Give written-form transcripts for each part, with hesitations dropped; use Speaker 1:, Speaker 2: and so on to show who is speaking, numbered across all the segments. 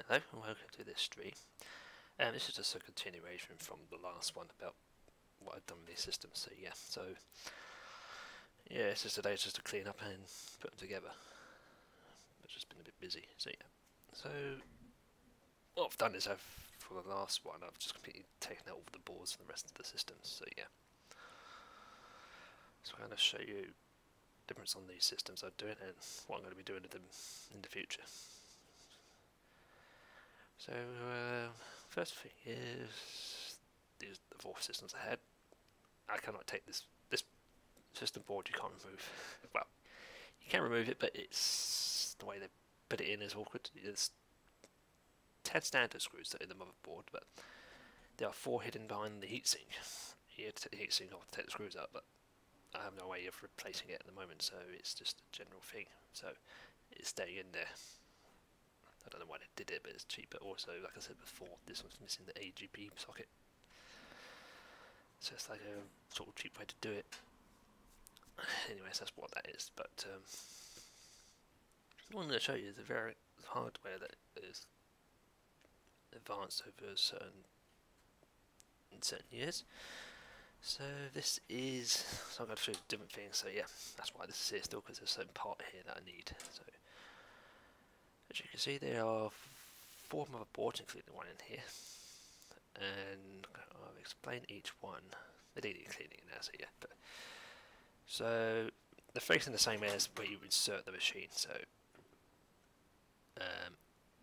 Speaker 1: Hello and welcome to this stream. This is just a continuation from the last one about what I've done with these systems. So yeah, it's just today just to clean up and put them together. I've just been a bit busy. So yeah, so what I've done is for the last one I've just completely taken out all the boards and the rest of the systems. So yeah, so I'm going to show you the difference on these systems I'm doing and what I'm going to be doing with them in the future. So first thing is these the 4 systems I had. I cannot take this system board. You can't remove. Well, you can remove it, but it's the way they put it in is awkward. There's 10 standard screws that are in the motherboard, but there are 4 hidden behind the heatsink. You have to take the heatsink off to take the screws out, but I have no way of replacing it at the moment, so it's just a general thing. So it's staying in there. I don't know why they did it, but it's cheap. But also, like I said before, this one's missing the AGB socket, so it's like a sort of cheap way to do it. Anyways, that's what that is. But what I'm going to show you is the very hardware that is advanced over certain years. So this is, so I'm going to show you different things. So yeah, that's why this is here still, because there's a certain part here that I need. So as you can see, there are 4 motherboards, including the one in here, and I'll explain each one. They need cleaning now, so yeah. So they're facing the same as where you insert the machine. So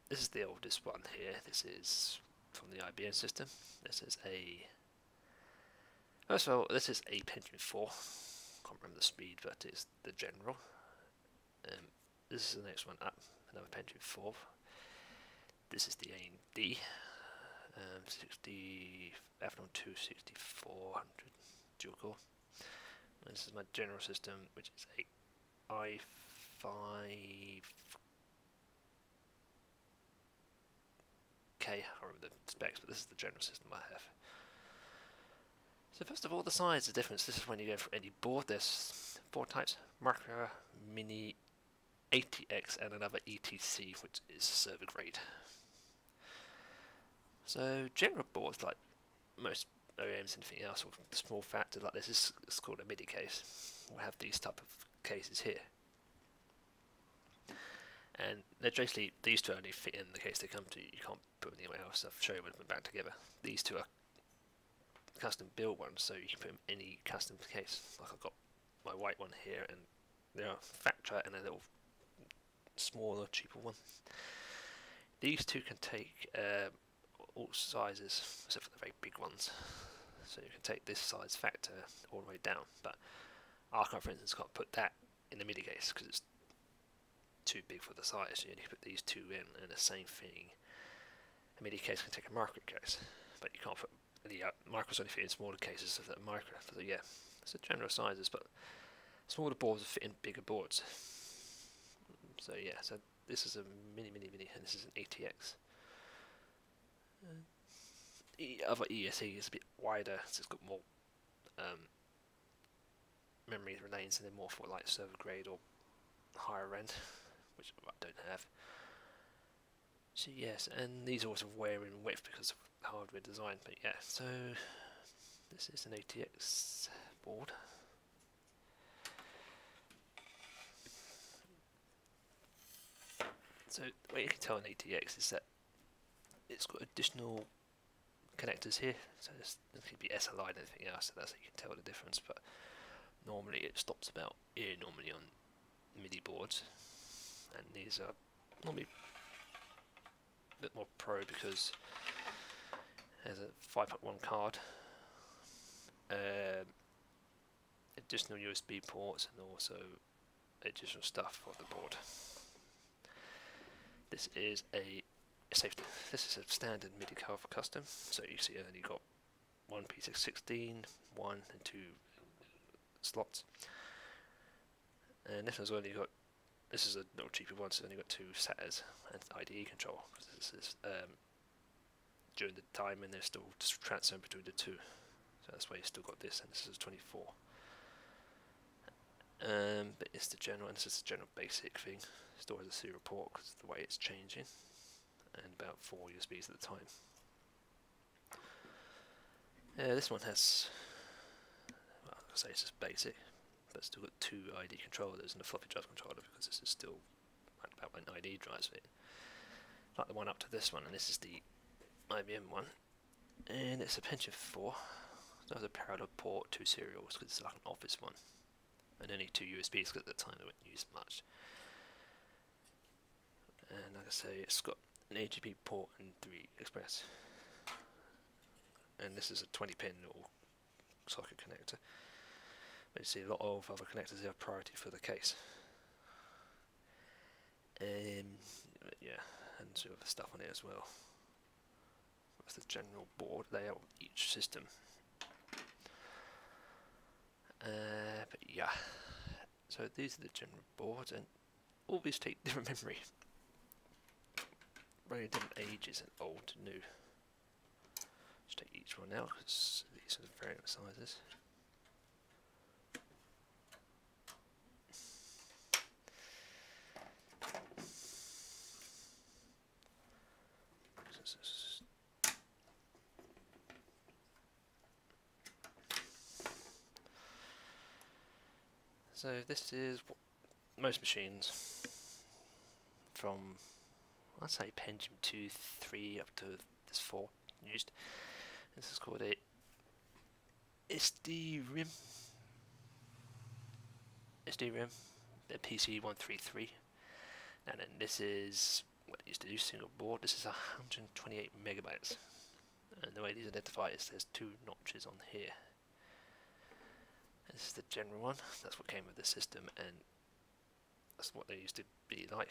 Speaker 1: this is the oldest one here. This is from the IBM system. This is a first of all, this is a Pentium 4. Can't remember the speed, but it's the general. This is the next one up, another Pentium 4. This is the AMD 60 Athlon 2 6400 dual core. And this is my general system, which is a i5K. I can't remember the specs, but this is the general system I have. So first of all, the size, the difference. This is when you go for any board. There's 4 types: Micro, Mini, ATX, and another ETC, which is server grade. So general boards, like most OEMs and anything else, or small factors like this, is called a MIDI case. We'll have these type of cases here, and they're basically, these 2 only fit in the case they come to. You can't put them anywhere else. I'll show you when we put them back together. These 2 are custom built ones, so you can put them in any custom case. Like I've got my white one here, and there are factory and a little smaller, cheaper one. These 2 can take all sizes except for the very big ones, so you can take this size factor all the way down, but Archive, for instance, can't put that in the MIDI case because it's too big for the size. So you only put these 2 in, and the same thing, a MIDI case can take a micro case, but you can't put the micros only fit in smaller cases, so that micro. So yeah, it's the general sizes, but smaller boards fit in bigger boards. So yeah, so this is a mini, and this is an ATX. The other ESE is a bit wider, so it's got more memory lanes, and they're more for like server grade or higher end, which I don't have. So yes, and these also wear in width because of hardware design. But yeah, so this is an ATX board. So the way you can tell an ATX is that it's got additional connectors here, so there could be SLI and anything else, so that's how you can tell the difference. But normally it stops about here, normally on MIDI boards, and these are normally a bit more pro because there's a 5.1 card, additional USB ports, and also additional stuff for the board. This is a safety. This is a standard MIDI card for custom. So you see, only got 1 P616, 1 and 2 slots, and this one's only got. This is a little cheaper one, so it's only got 2 SATAs and IDE control. This is during the time, and they're still just transferring between the 2. So that's why you still got this, and this is 24. But it's the general, and this is the general basic thing. Still has a serial port because of the way it's changing. and about 4 USBs at the time. This one has, well, I'll say it's just basic, but it's still got 2 ID controllers and a floppy drive controller, because this is still about when ID drives fit. Like the one up to this one, and this is the IBM one, and it's a Pentium 4. So there's a parallel port, 2 serials, because it's like an office one, and only 2 USBs, because at the time they weren't used much. And like I say, it's got an AGP port and 3 express, and this is a 20-pin or socket connector. But you see a lot of other connectors have priority for the case. Yeah, and some other stuff on it as well. That's the general board layout of each system. But yeah, so these are the general boards, and all these take different memory. Very different ages, and old to new. Just take each one out, because these are variant sizes. So this is what most machines from, I'd say Pentium 2, 3 up to this 4 used. This is called a SD-RIM, the PC133, and then this is what it used to do, single board. This is 128 megabytes, and the way these identify is there's 2 notches on here. This is the general one. That's what came with the system, and that's what they used to be like.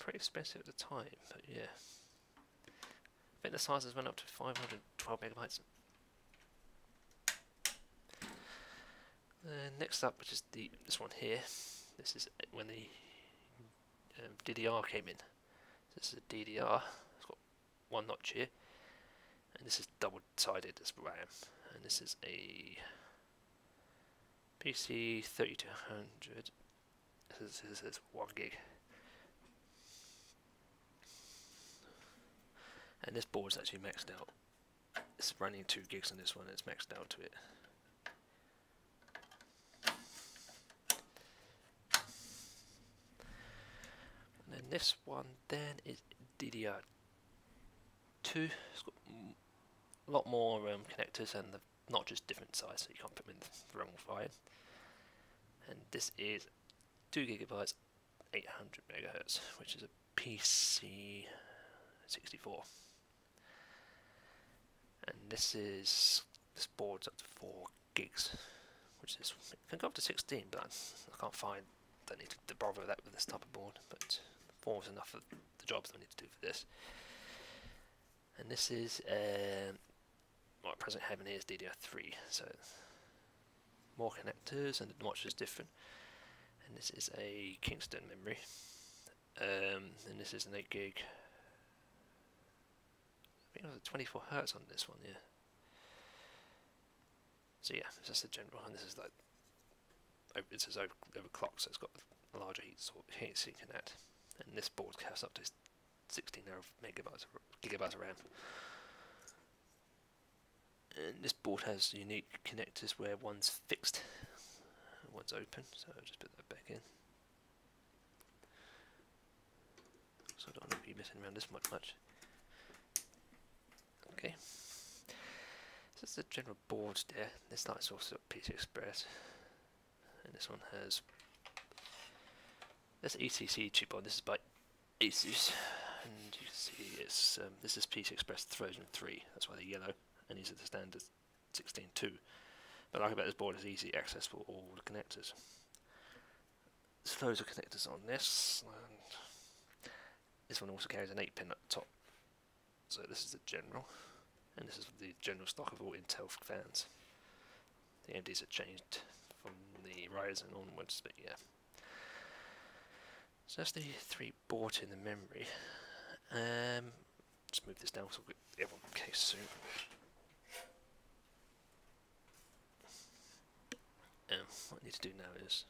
Speaker 1: Pretty expensive at the time, but yeah. I think the sizes went up to 512 megabytes. Next up, which is this one here. This is when the DDR came in. This is a DDR. It's got 1 notch here, and this is double-sided as RAM. And this is a PC 3200. This is 1 gig. And this board is actually maxed out. It's running 2 gigs on this one, and it's maxed out to it. And then this one then is DDR2. It's got a lot more connectors, and not just different size, so you can't put them in the wrong file. And this is 2 gigabytes, 800 megahertz, which is a PC 64. And this board's up to 4 gigs, which is, it can go up to 16, but I can't find, don't need to bother with that with this type of board, but 4 is enough for the jobs I need to do for this. And this is, what I presently have in here is DDR3, so more connectors, and the notch is different. And this is a Kingston memory, and this is an 8 gig. I think it was a 24 hertz on this one, yeah. So yeah, this is the general, and this is like, it says overclocked, so it's got a larger heat sink in that. And this board has up to 16 gigabytes of RAM. And this board has unique connectors where one's fixed and one's open, so I'll just put that back in. So I don't want to be messing around this much. Okay, so that's the general board there. This light is also PC Express, and this one has this ECC chip on. This is by Asus, and you can see it's this is PC Express version 3. That's why they're yellow, and these are the standard 16.2. But like about this board, is easy access for all the connectors. There's loads of connectors on this, and this one also carries an 8-pin at the top. So this is the general, and this is the general stock of all Intel fans. The AMDs have changed from the Ryzen onwards, but yeah. So that's the 3 boards in the memory. Just move this down so we'll get everyone in case soon. What I need to do now is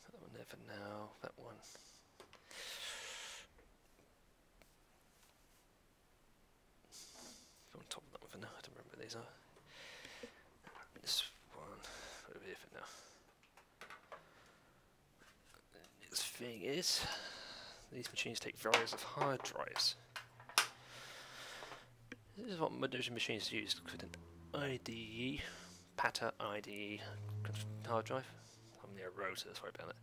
Speaker 1: put that one there there for now. That one. On top of that one for now. I don't remember what these are. This one over here for now. The next thing is, these machines take various of hard drives. This is what those machines use with an IDE, PATA IDE hard drive. I'm near a router, sorry about that.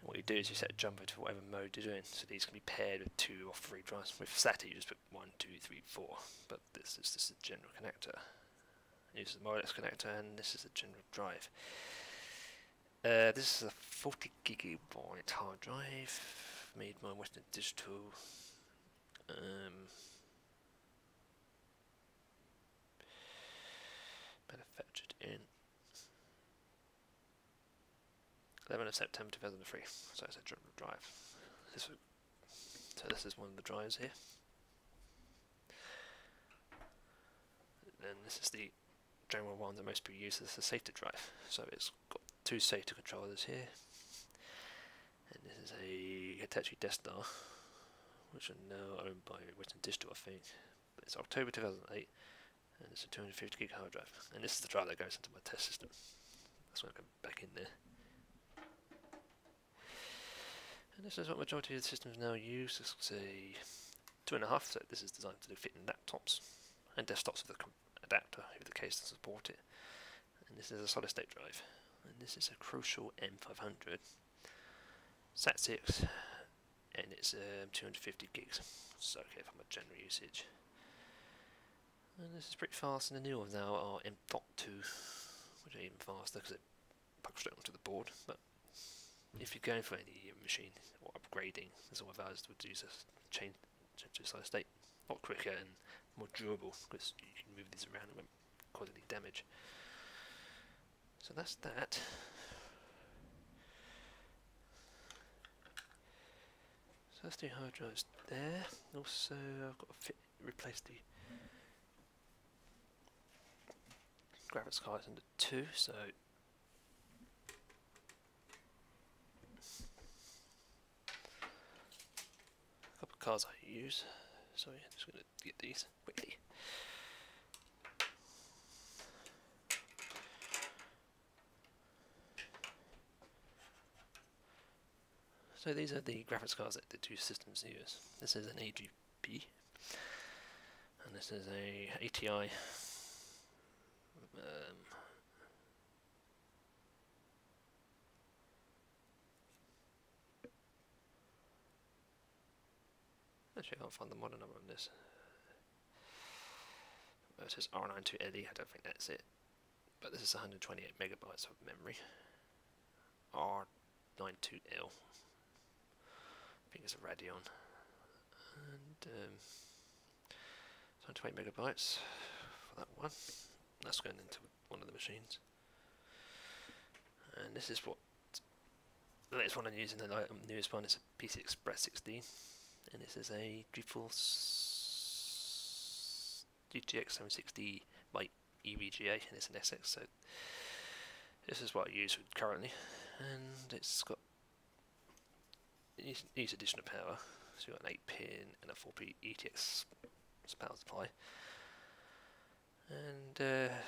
Speaker 1: And what you do is you set a jumper to whatever mode you're doing, so these can be paired with 2 or 3 drives. With SATA you just put 1, 2, 3, 4, but this is just a general connector. This is the Molex connector, and this is the general drive. This is a 40 gigabyte hard drive made by Western Digital. Manufactured in 11th of September 2003. So it's a general drive. So this is one of the drives here. And this is the general one that most people use as a SATA drive. So it's got 2 SATA controllers here. And this is a Hitachi Destar, which are now owned by Western Digital, I think. But it's October 2008. And it's a 250 gig hard drive, and this is the drive that goes into my test system. That's when I go back in there. And this is what majority of the systems now use. This is a 2.5, so this is designed to fit in laptops and desktops with an adapter if the case doesn't support it. And this is a solid state drive, and this is a Crucial M500 SAT6, and it's 250 gigs, so okay for my general usage. And this is pretty fast, and the new ones now are M.2, which are even faster because it plugs straight onto the board. But if you're going for any machine or upgrading, this all allows to use a change to solid state, a lot quicker and more durable because you can move these around and won't cause any damage. So that's that. So that's the hard drives there. Also, I've got to replace the graphics cards into 2, so a couple of cards I use. So yeah, I'm just going to get these quickly. So these are the graphics cards that the 2 systems use. This is an AGP, and this is a ATI. Actually, I can't find the model number on this. It says R92LE, I don't think that's it. But this is 128 megabytes of memory. R92L. I think it's a Radeon. And 128 megabytes for that one. That's going into one of the machines. And this is what the latest one I'm using, the newest one is a PC Express 16. And this is a GeForce GTX 760 by EVGA, and it's an SX, so this is what I use currently. And it's got, it needs additional power, so you've got an 8-pin and a 4P ETX power supply. And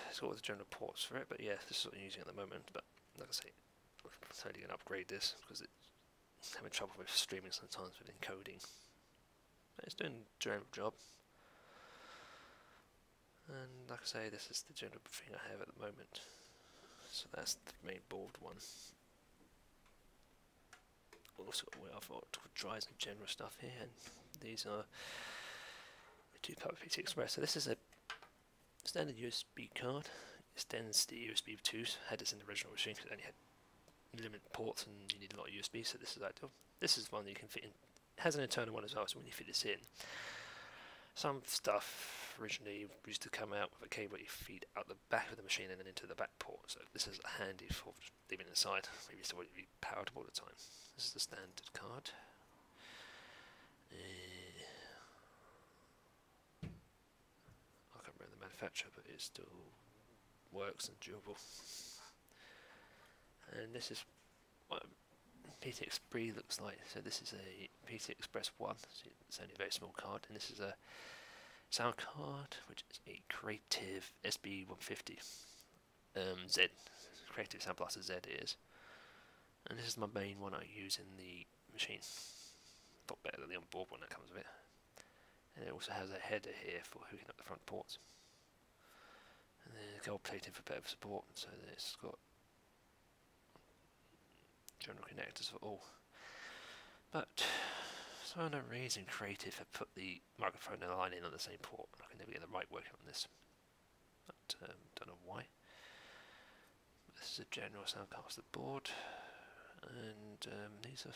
Speaker 1: it's got all the general ports for it, but yeah, this is what I'm using at the moment. But like I say, I'm totally going to upgrade this because it's having trouble with streaming sometimes with encoding. But it's doing a general job. And like I say, this is the general thing I have at the moment. So that's the main board one. Also, I've got drives and general stuff here, and these are the 2-power PC Express. So this is a standard USB card. It extends the USB 2s. Had this in the original machine because it only had limited ports and you need a lot of USB, so this is ideal. This is one that you can fit in. It has an internal one as well, so when you fit this in, some stuff originally used to come out with a cable you feed out the back of the machine and then into the back port, so this is handy for leaving inside, maybe so it would be powered all the time. This is the standard card. I can't remember the manufacturer, but it still works and durable. And this is what PT Express looks like. So this is a PT Express 1, so it's only a very small card, and this is a sound card, which is a Creative SB150 Z. Creative Sound Blaster Z it is. And this is my main one I use in the machine. A lot better than the onboard one that comes with it. And it also has a header here for hooking up the front ports. And then gold plating for better support, so it's got general connectors for all. But for some unknown reason, Creative have put the microphone and the line in on the same port. I can never get the right working on this. But don't know why. This is a general Soundcaster board, and these are.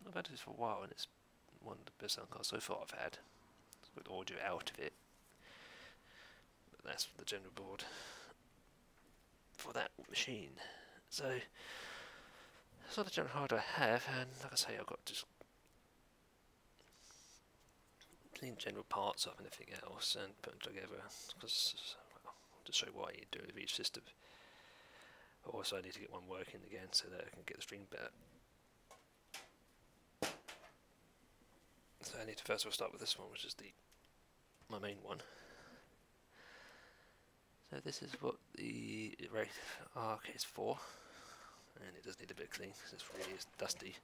Speaker 1: I've had this for a while, and it's one of the best Soundcasters so far I've had. It's got audio out of it. But that's the general board for that machine. So that's all the general hardware I have, and like I say, I've got just clean general parts up and everything else, and put them together because well, to show what you do with each system. Also, I need to get one working again so that I can get the stream better. So I need to first of all start with this one, which is my main one. So this is what the arc is for, and it does need a bit of clean because it's really dusty.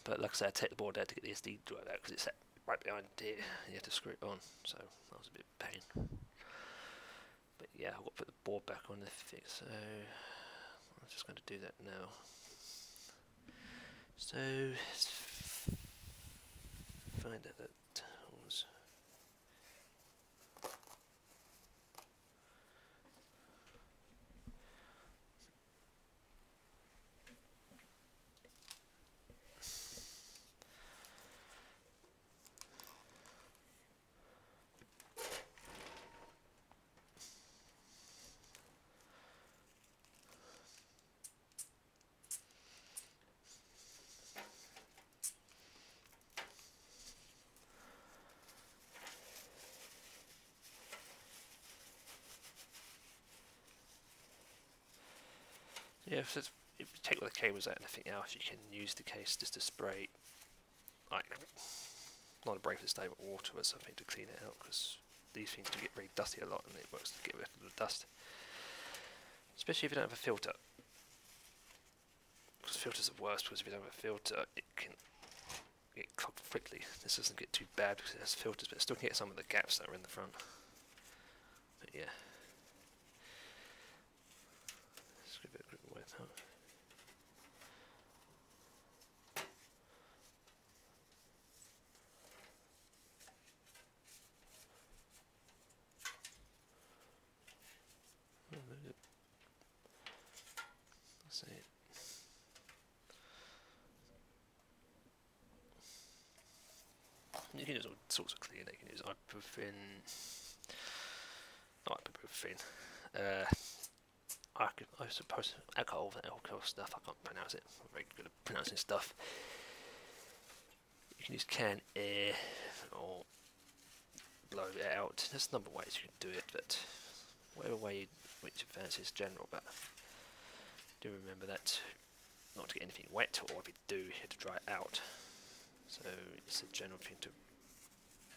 Speaker 1: But like I said, I take the board out to get the SD drive out because it's set right behind here, and you have to screw it on, so that was a bit of pain. But yeah, I've got to put the board back on the fix, so I'm just going to do that now. So let's find out that was. Yeah, so if you take all the cables out and everything else, you can use the case just to spray, like, not a brake stable water or something to clean it out, because these things do get very dusty a lot, and it works to get rid of the dust. Especially if you don't have a filter. Because filters are worse, because if you don't have a filter, it can get clogged quickly. This doesn't get too bad because it has filters, but it still can get some of the gaps that are in the front. But yeah. Let's give it a quick wipe out. That's it. You can use all sorts of cleaner. You can use ibuprofen, not ibuprofen. I suppose alcohol stuff. I can't pronounce it. I'm very good at pronouncing stuff. You can use canned air or blow it out. There's a number of ways you can do it, but whatever way which you fancy is general. But do remember that not to get anything wet, or if you do, you have to dry it out. So it's a general thing to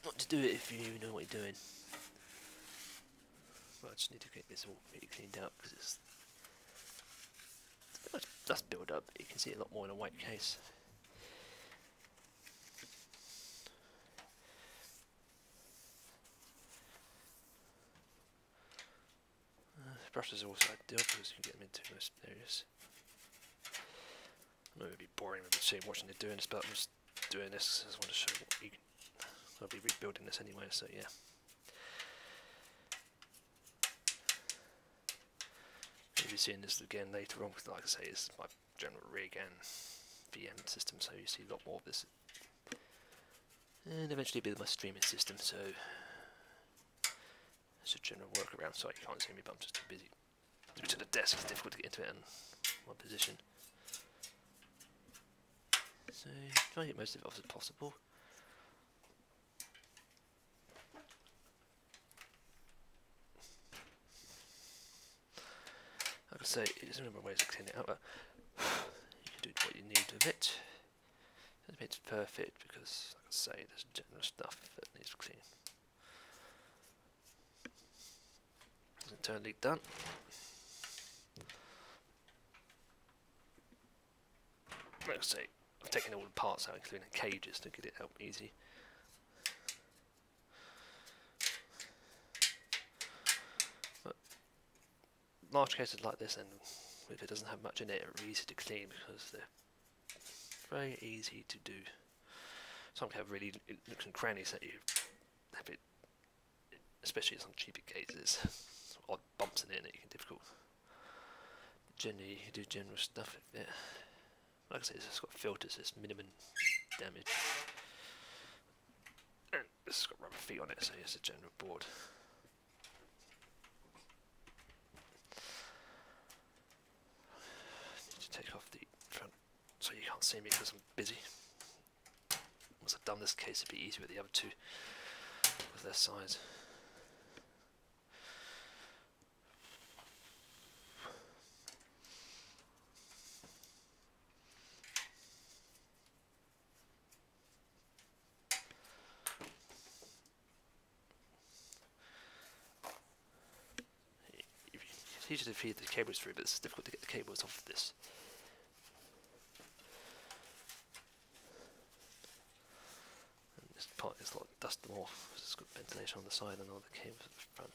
Speaker 1: not to do it if you know what you're doing. Well, I just need to get this all really cleaned out because it's much dust build up. You can see a lot more in a white case. Brushes are also ideal because you can get them into most areas. I know it would be boring with watching you doing this, but I'm just doing this because I just want to show what you can. I'll be rebuilding this anyway, so yeah. You'll be seeing this again later on, because like I say, it's my general rig and VM system, so you see a lot more of this. And eventually be my streaming system, so it's a general workaround. Sorry, you can't see me, but I'm just too busy. Due to the desk, it's difficult to get into it and my position. So try and get most of it off as possible. Like I say, there's a number of ways to clean it out, but you can do what you need with it. Doesn't mean it's perfect because, like I say, there's general stuff that needs cleaning. Isn't totally done. Like I say, I've taken all the parts out, including the cages, to get it out easy. But large cases like this, and if it doesn't have much in it, are easy to clean because they're very easy to do. Some have really nooks and crannies that you have it, especially some cheaper cases, odd bumps in it that you can difficult. Generally, you do general stuff with it. Like I say, it's got filters, there's minimum damage. And this has got rubber feet on it, so it's a general board. Need to take off the front so you can't see me because I'm busy. Once I've done this case, it'll be easier with the other two with their size. It's easy to feed the cables through, but it's difficult to get the cables off this. And this part is like dust them off. It's got ventilation on the side and all the cables at the front.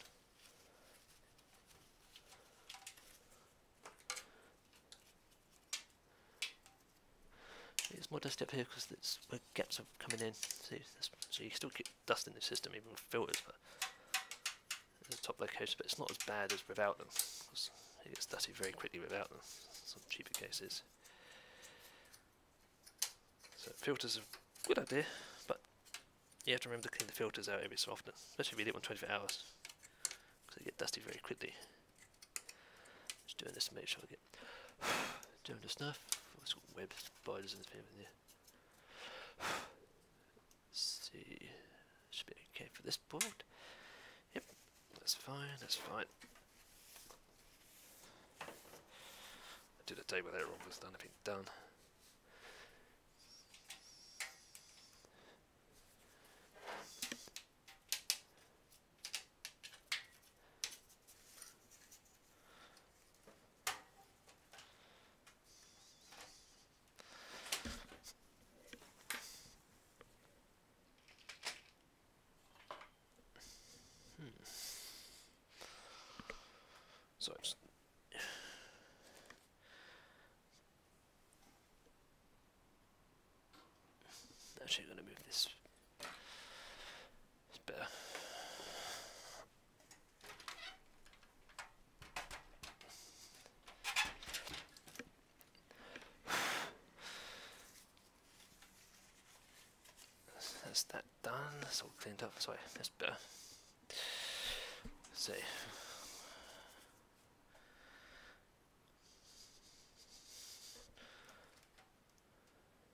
Speaker 1: It's more dusty up here because it's where gaps are coming in. See, so you still get dust in the system even with filters, but there's a top location, but it's not as bad as without them. It gets dusty very quickly without them. Some cheaper cases. So filters are a good idea, but you have to remember to clean the filters out every so often, especially if you leave it on 24 hours, because they get dusty very quickly. Just doing this to make sure I get doing the stuff. It's got web spiders and things in there. Let's see, should be okay for this board. Yep, that's fine. That's fine. I did a day where that all was done. Everything done. So I'm just actually going to move this. It's better. That's that done. That's all cleaned up. Sorry, that's better. Let's see.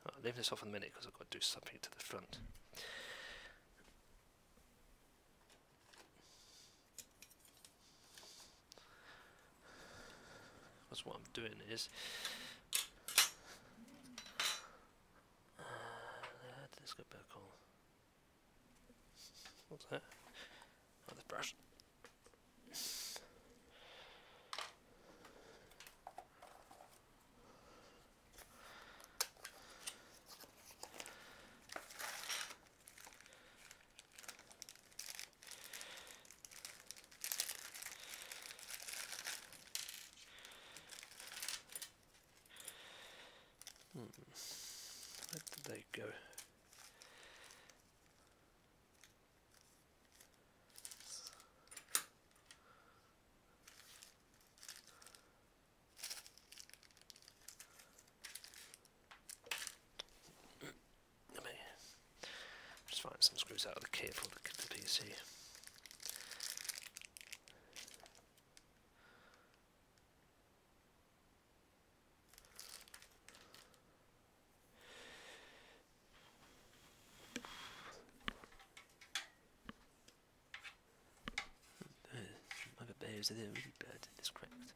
Speaker 1: I'll leave this off in a minute because I've got to do something to the front. Because what I'm doing is let's go back on. What's that? Oh, the brush. Where did they go? Let me just find some screws out of the kit for the PC. They're really bad in this cracked.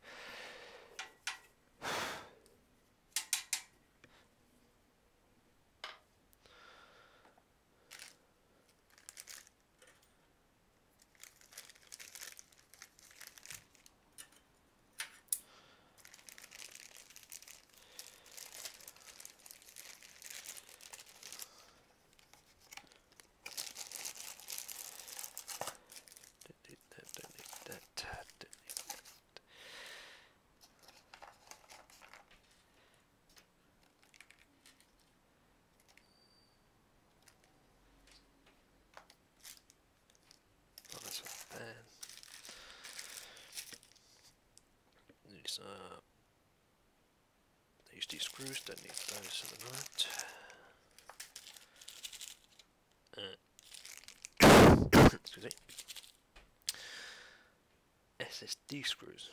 Speaker 1: these screws, don't need those at the moment. Excuse me. SSD screws,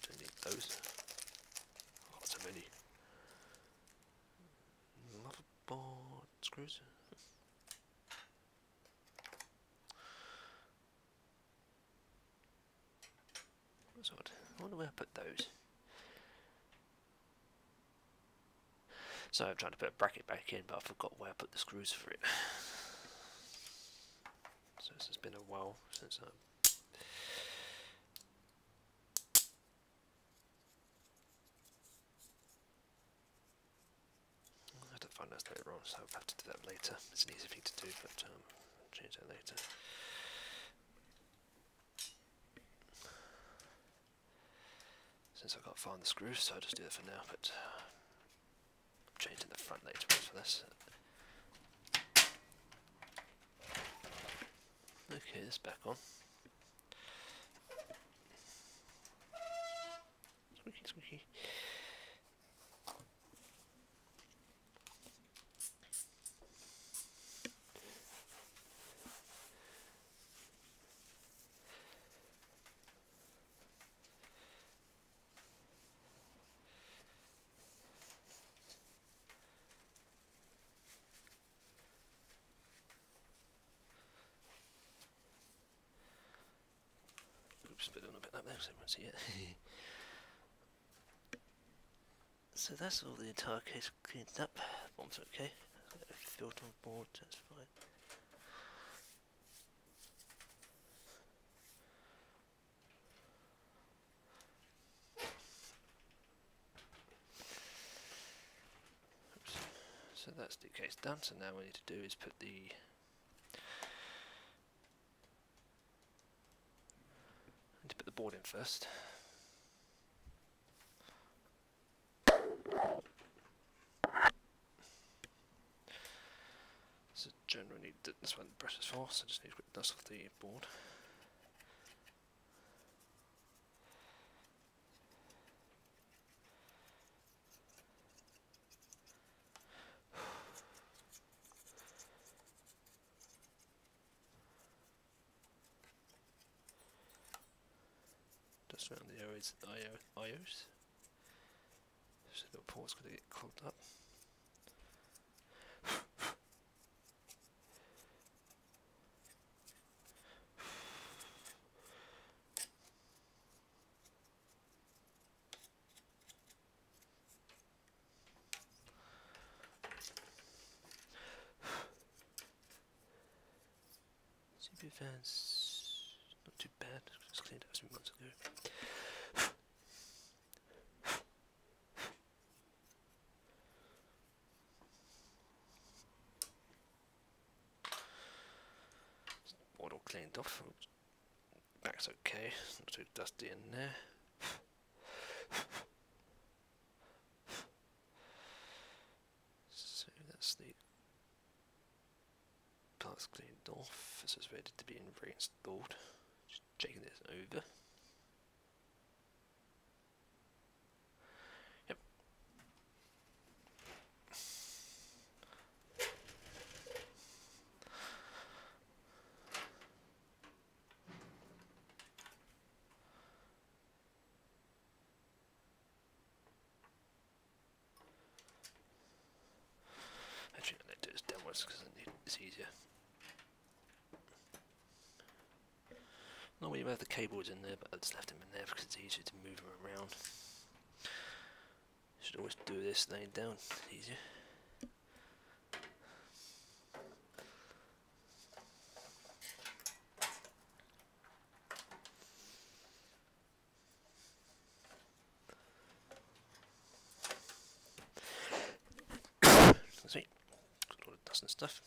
Speaker 1: don't need those. Oh, so many. Motherboard screws. That's odd. I wonder where I put those. So I'm trying to put a bracket back in, but I forgot where I put the screws for it. So this has been a while since I had to find those later on, so I'll have to do that later. It's an easy thing to do, but change that later. Since I've got to find the screws, so I'll just do it for now, but I'm changing the front later for this. Okay, this back on. Squeaky, squeaky. Oops, put it on a bit like that so everyone see it. So that's all the entire case cleaned up. Bomb's okay. Filter on board, that's fine. Oops. So that's the case done. So now what we need to do is put the board in first. So generally that's what the brush is for, so just need to get dust off the board. Just around the IOs. So the port's going to get clogged up. CPU fans, not too bad, just cleaned out some months ago. Board all cleaned off, back's okay, not too dusty in there. So that's the parts cleaned off, this is ready to be reinstalled. Just checking this over. Yep. Actually, I'm going to do this downwards because it's easier. Normally you have the cables in there, but I just left them in there because it's easier to move them around. Should always do this laying down, it's easier. Sweet, got all the dust and stuff.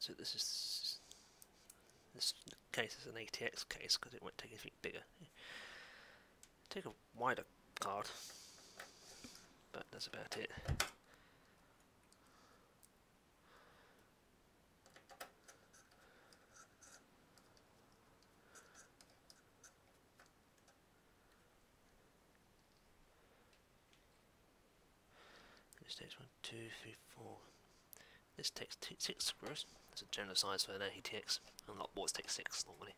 Speaker 1: So this case is an ATX case because it won't take anything bigger. Take a wider card, but that's about it. This takes 1, 2, 3, 4. This takes 6 screws. That's a general size for an ATX. A lot of boards take 6 normally.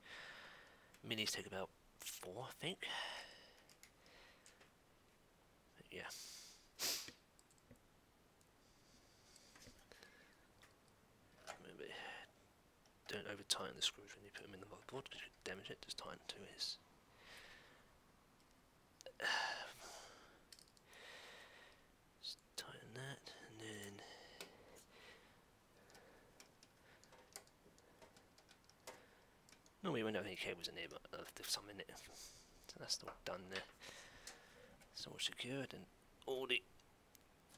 Speaker 1: Minis take about 4, I think. But yeah. Maybe don't over tighten the screws when you put them in the motherboard because you could damage it. Just tighten to his. Just tighten that, and then normally we don't have any cables in here, but there's some in it. So that's all done there. It's all secured, and all the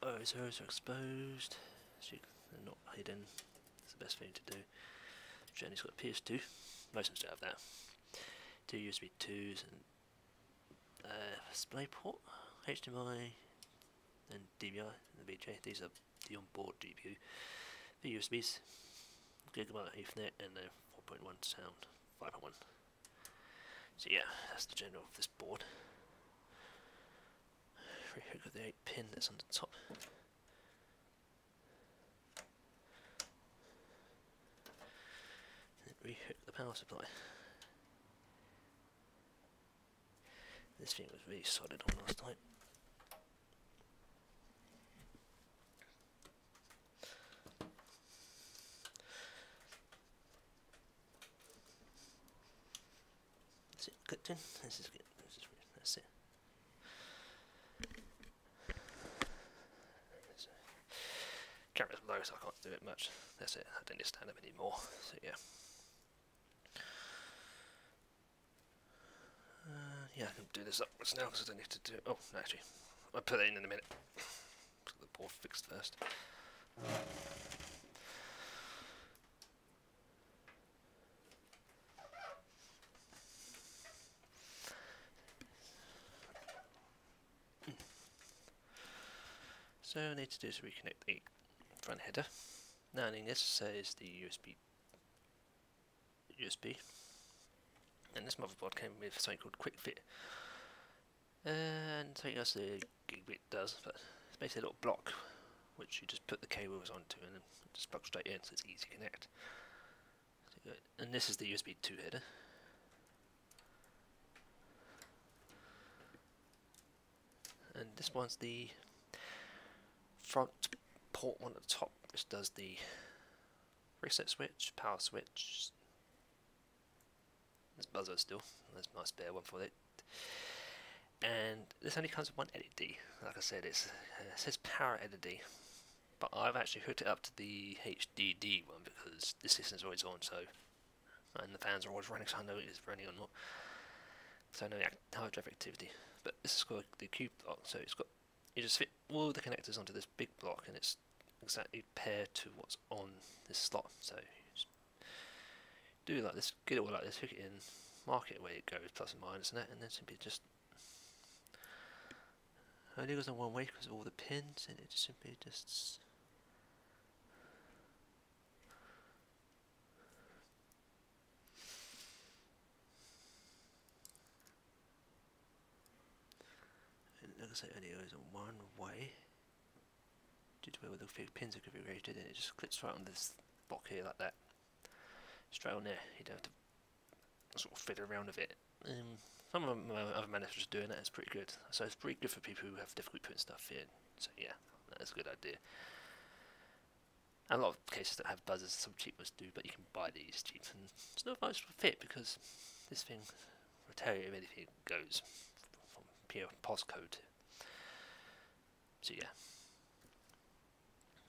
Speaker 1: OSOs are exposed. So they're not hidden. That's the best thing to do. Journey's got a PS2. Most of them still have that. 2 USB 2s and display port, HDMI, and DVI and the VJ. These are the onboard GPU. The USBs, Gigabyte Ethernet, and the 4.1 sound 5.1. So yeah, that's the general of this board. Rehook of the 8-pin that's on the top. And rehook the power supply. This thing was really solid on last time. That's it, clipped in. This is good. That's it. Camera's low, so I can't do it much. That's it. I don't need to stand up anymore. So yeah. Yeah, I can do this upwards now because I don't need to do it. Oh, no, actually, I'll put it in a minute. Get the board fixed first. So I need to do is reconnect the front header. Now in this says the USB. And this motherboard came with something called Quick Fit. And something else the Gigabit does, but it's basically a little block which you just put the cables onto and then just plug straight in, so it's easy to connect. And this is the USB 2 header. And this one's the front port one at the top, which does the reset switch, power switch. There's buzzer still. There's a nice spare one for it. And this only comes with one LED. Like I said, it says power LED, but I've actually hooked it up to the HDD one because the system's always on, so and the fans are always running, so I know it is running or not. So I know the hard drive activity. But this is called the cube block, so it's got you just fit all the connectors onto this big block, and it's exactly paired to what's on this slot. So you just do it like this, get it all like this, hook it in, mark it where it goes, plus and minus, and that, and then simply just only goes on one way because of all the pins, and it just simply just and like I say, only goes on one way due to where the pins are configured, and it just clips right on this block here like that, straight on there. You don't have to sort of fiddle around with it. Some of my other managers are doing that. It's pretty good. So it's pretty good for people who have difficulty putting stuff in. So yeah, that's a good idea. And a lot of cases that have buzzers, some cheap ones do, but you can buy these cheap, and it's not much fit because this thing will tell you if anything goes from pure postcode. So yeah.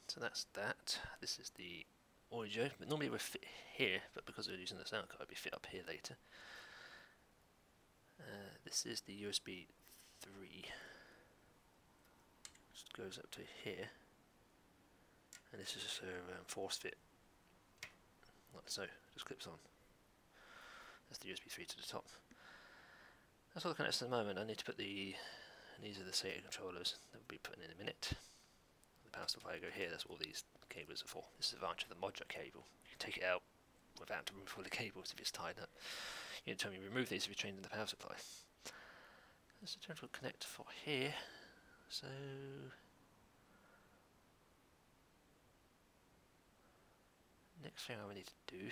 Speaker 1: So that's that. This is the audio, but normally it would fit here, but because we're using the sound card, it'll be fit up here later. This is the USB 3, just goes up to here, and this is just a force fit like so, just clips on. That's the USB 3 to the top. That's all the connectors at the moment. I need to put these are the SATA controllers that we'll be putting in a minute. The power supply go here, that's what all these cables are for. This is the advantage of the modular cable. You can take it out without to remove all the cables if it's tied up. You can tell me remove these if you're changing the power supply. There's a general connector for here. So next thing I will need to do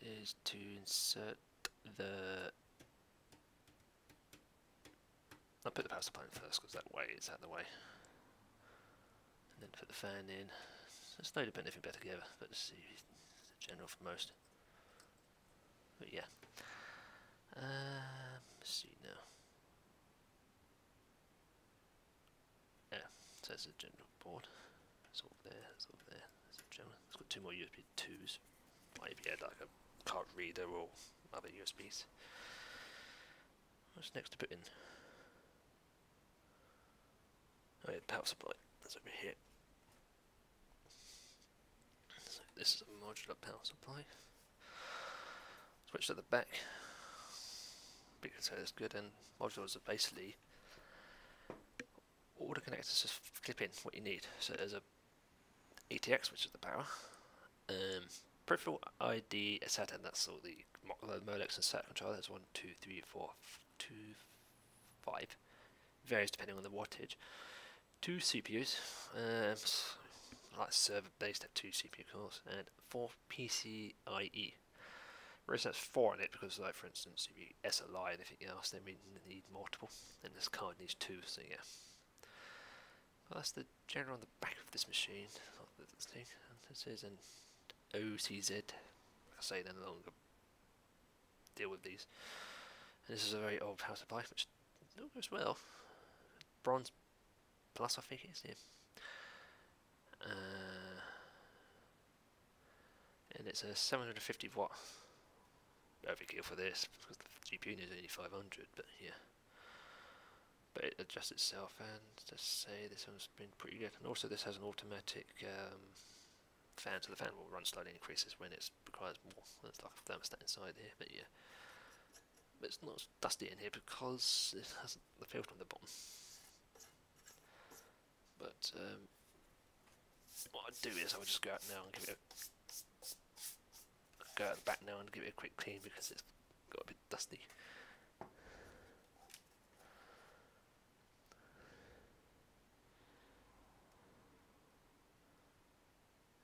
Speaker 1: is to insert the... I'll put the power supply in first because that way it's out of the way. And then put the fan in. It's slowly put anything better together, but let's see, it's general for most. But yeah. Let's see now. Yeah, so it's a general board. It's all there, it's all there. It's a general. It's got two more USB 2s. Maybe like a card reader or other USBs. What's next to put in? Oh yeah, power supply. That's over here. So this is a modular power supply. Switch to the back. Because that's good, and modulars are basically all the connectors just clip in what you need. So there's a ATX, which is the power. Peripheral ID SATA, that's all the Molex and SATA controller. There's 1, 2, 3, 4, 2, 5. Varies depending on the wattage. 2 CPUs, like server based at 2 CPU cores, and 4 PCIe. The reason that's 4 on it because, like for instance, if you SLI and anything else, then we need multiple, and this card needs 2. So yeah, well, that's the general on the back of this machine. This thing, and this is an OCZ. Like I say, they no longer deal with these. And this is a very old power supply, which still goes well. Bronze plus, I think it is. Yeah. And it's a 750 watt overkill for this because the GPU is only 500. But yeah. But it adjusts itself, and just say this one's been pretty good. And also, this has an automatic fan, so the fan will run slightly increases when it requires more. There's like a thermostat inside here, but yeah. But it's not dusty in here because it has the filter on the bottom. But what I'd do is I would just go out now and give it go out the back now and give it a quick clean because it's got a bit dusty.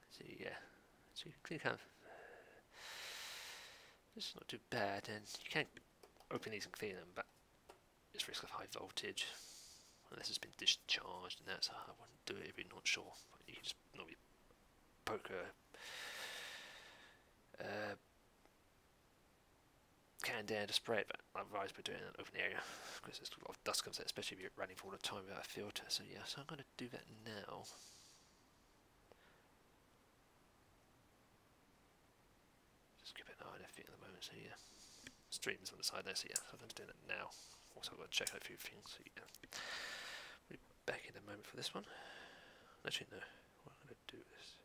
Speaker 1: So yeah, so you can kind of, this is not too bad, and you can open these and clean them, but it's risk of high voltage unless it's been discharged, and that's how I wouldn't do it if you're not sure. You can just normally poke a can down to spray it, but I advise put it in an open area because there's a lot of dust comes out, especially if you're running for all the time without a filter. So yeah, so I'm going to do that now. Just keep an eye on everything at the moment. So yeah, streams on the side there. So yeah, so I'm going to do that now. Also, I've got to check out a few things. So yeah, we'll be back in a moment for this one. Actually, no, what I'm going to do is.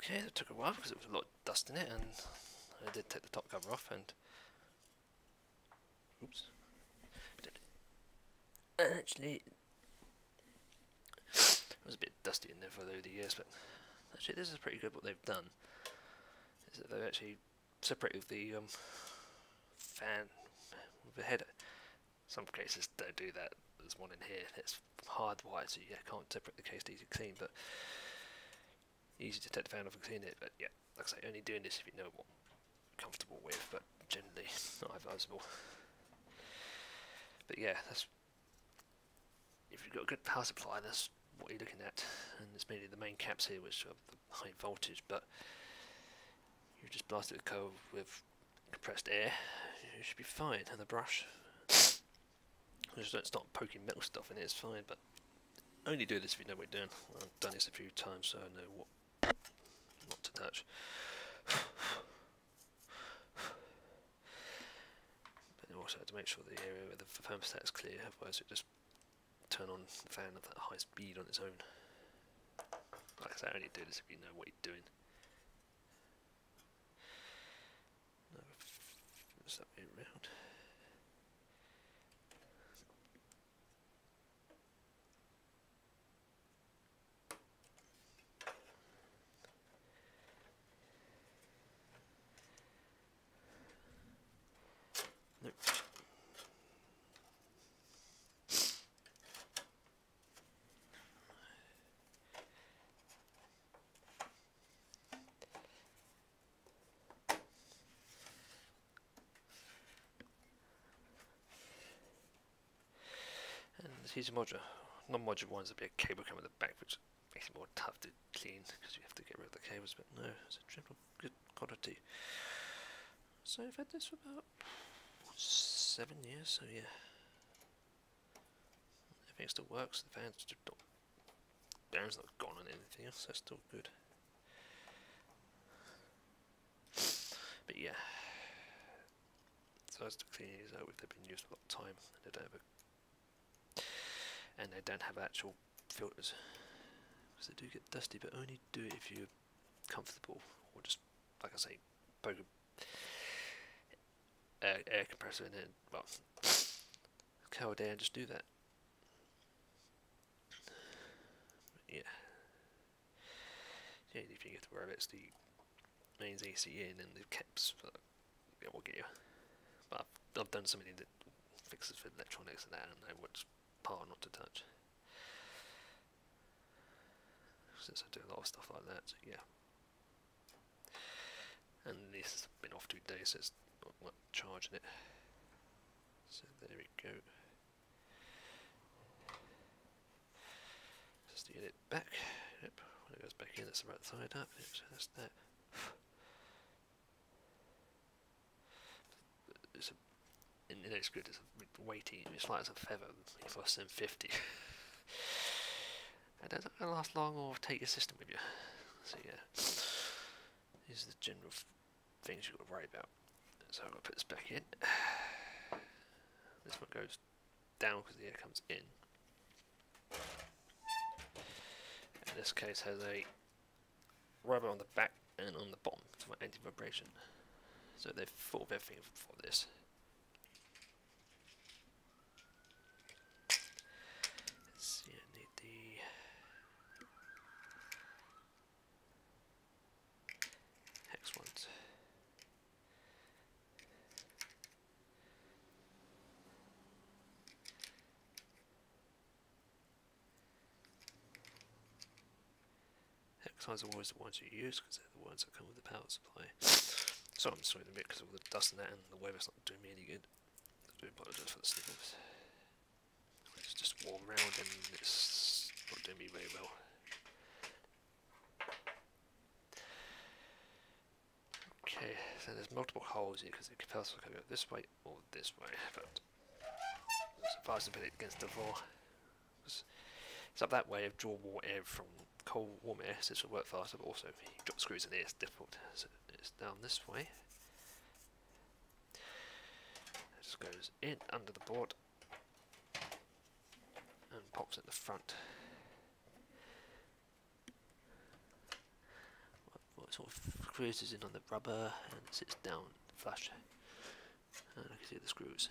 Speaker 1: Okay, that took a while because it was a lot of dust in it, and I did take the top cover off, and oops, actually it was a bit dusty in there for over the years, but actually this is pretty good. What they've done is that they've actually separated the fan with the header. Some cases don't do that. There's one in here that's hardwired, so you can't separate the case easy clean, but easy to take the fan off and clean it. But yeah, like I say, only doing this if you know what you're comfortable with, but generally not advisable. But yeah, that's if you've got a good power supply, that's what you're looking at, and it's mainly the main caps here which are the high voltage, but you just blast it with compressed air, you should be fine, and the brush. Just don't start poking metal stuff in it, it's fine, but only do this if you know what you're doing. I've done this a few times, so I know what not to touch. But also have to make sure the area where the thermostat is clear, otherwise it just turn on the fan at that high speed on its own. Like I say, only do this if you know what you're doing. Fix that way around. Nope. And here's a modular. Non-modular ones, there'll be a cable coming at the back, which makes it more tough to clean because you have to get rid of the cables. But no, it's a general good quality. So I've had this for about 7 years. So yeah, everything still works. The fan's just not, bearing's not gone on anything else. So it's still good. But yeah, so as to clean these out, if they've been used a lot of time, and they don't have actual filters, because they do get dusty. But only do it if you're comfortable, or just like I say, poke air compressor in it. Well, cold air, and just do that. But yeah, the only thing you have to worry about is the mains AC in and the caps. But yeah, we'll get you. But I've done so many fixes for electronics and that, and I know which part not to touch. Since I do a lot of stuff like that, so yeah. And this has been off 2 days, so it's not charging it. So there we go. Just get it back. Yep. When it goes back in, that's the right side up. Yep, so that's that. It's good. It's weighty. It's light as a feather. It's less than 50. And that's not going to last long, or take your system with you. So yeah, these are the general things you've got to worry about. So I'm going to put this back in. This one goes down because the air comes in. In this case, has a rubber on the back and on the bottom for anti-vibration. So they've thought of everything for this. Let's see, I need the hex ones. Hex ones are always the ones you use because they're the ones that come with the power supply. So I'm sweating a bit because of all the dust and that, and the weather's not doing me any good. I do apologise for the sniffles. It's just warm round and it's not doing me very well. Okay, so there's multiple holes here because the capacitor can go this way or this way, but it's advised to put it against the floor. It's up that way, draw more air from cold, warm air, so this will work faster, but also if you drop screws in here, it's difficult. So it's down this way. It just goes in under the board and pops at the front. Well, it sort of cruises in on the rubber and sits down flush. And I can see the screws.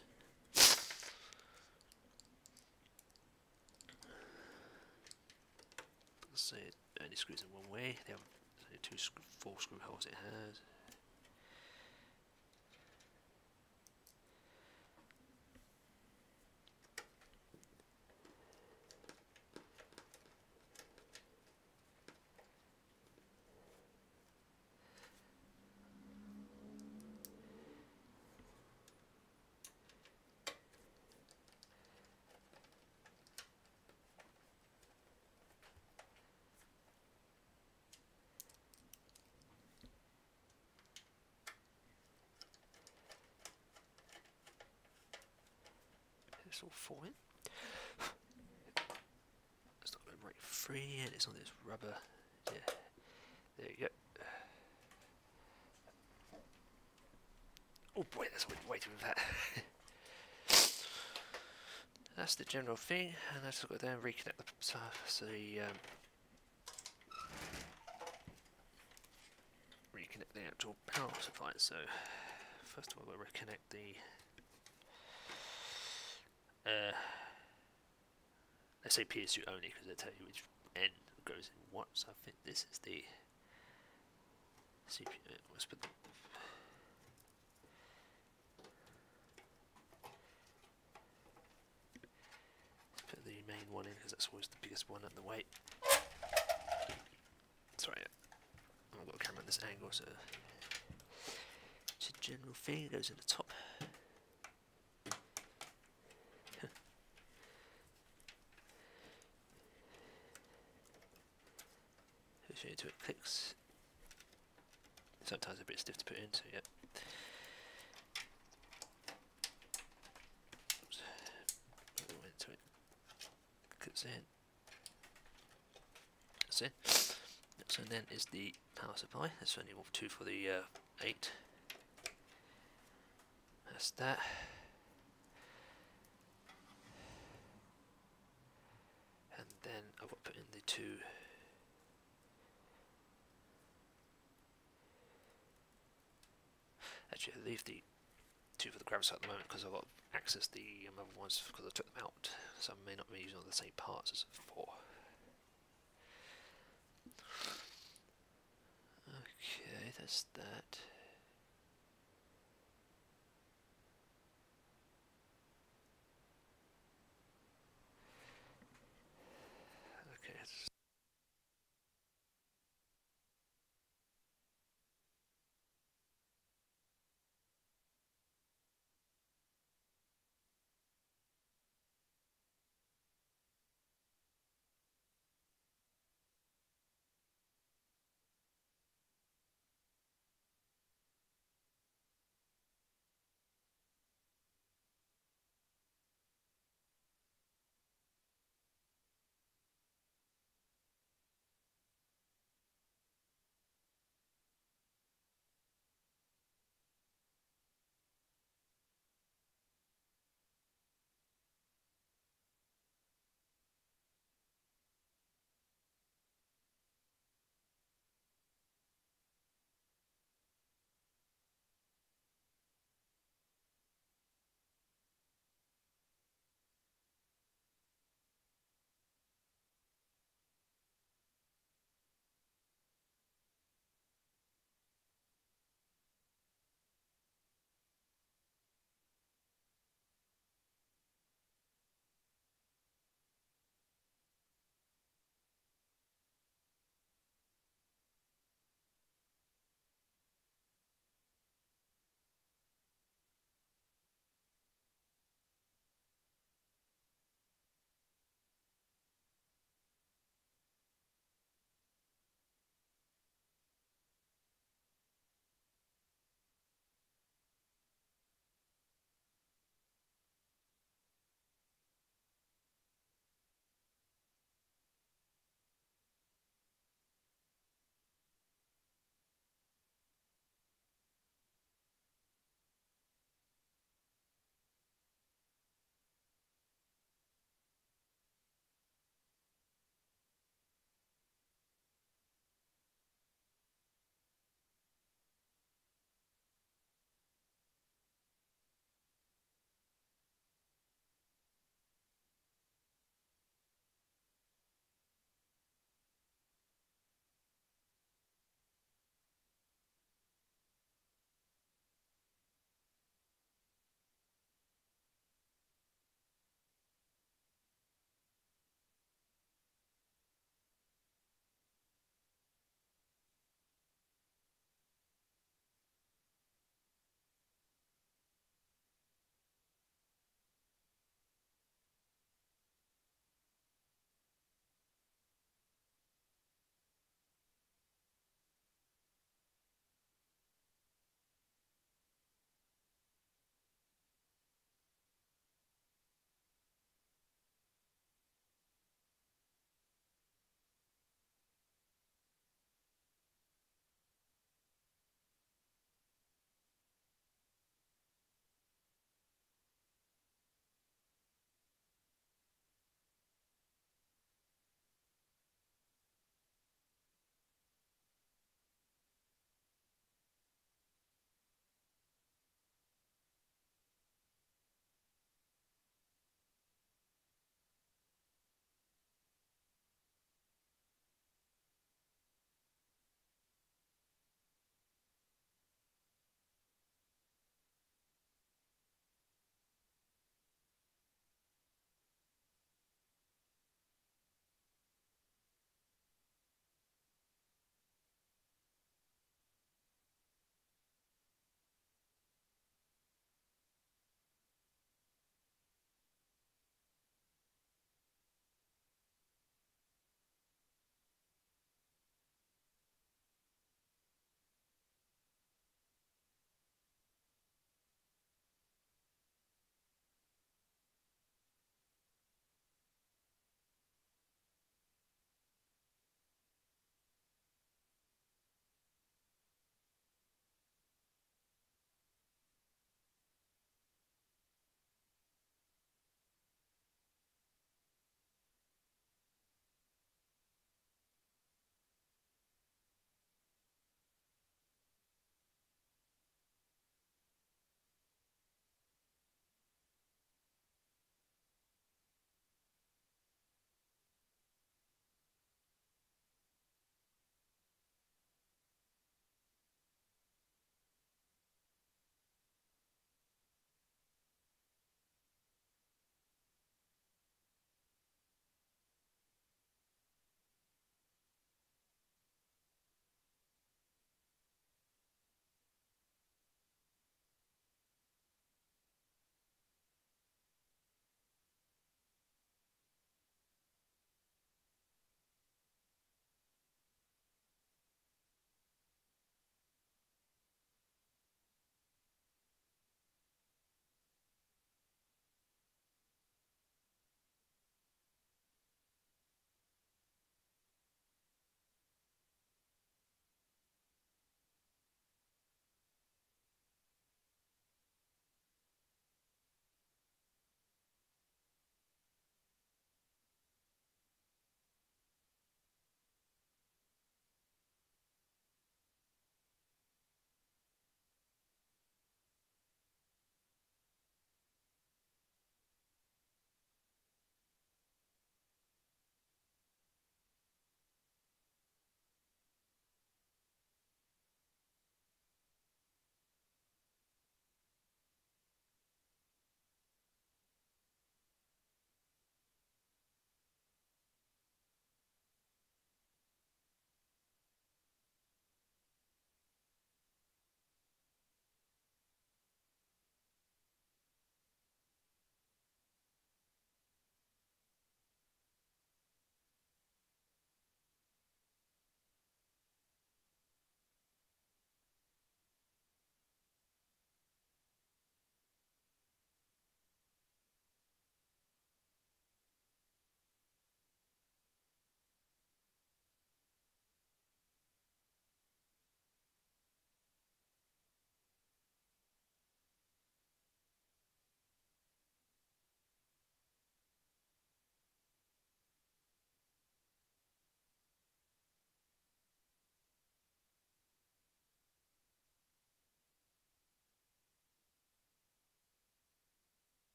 Speaker 1: So it only screws in one way. There are two 4 screw holes it has. It's all 4 in. It's not going right free and it's on this rubber. Yeah, there you go. Oh boy, that's way too with that. That's the general thing, and I've just got to then reconnect reconnect the actual power supply. So first of all, we'll reconnect the let's say PSU only because they tell you which N goes in what. So I think this is the CPU. Let's put the main one in because that's always the biggest one at the weight. Sorry, I've got a camera at this angle, so it's a general thing. It goes in the top. Into it clicks. Sometimes a bit stiff to put in, so yeah. Oops. Into it. Clicks in. That's it. So then is the power supply. That's only 2 for the 8. That's that. And then I've got to put in the 2. Actually, I leave the 2 for the gravity at the moment because I've got to access the other ones because I took them out, so I may not be using all the same parts as before. Okay, that's that. Okay.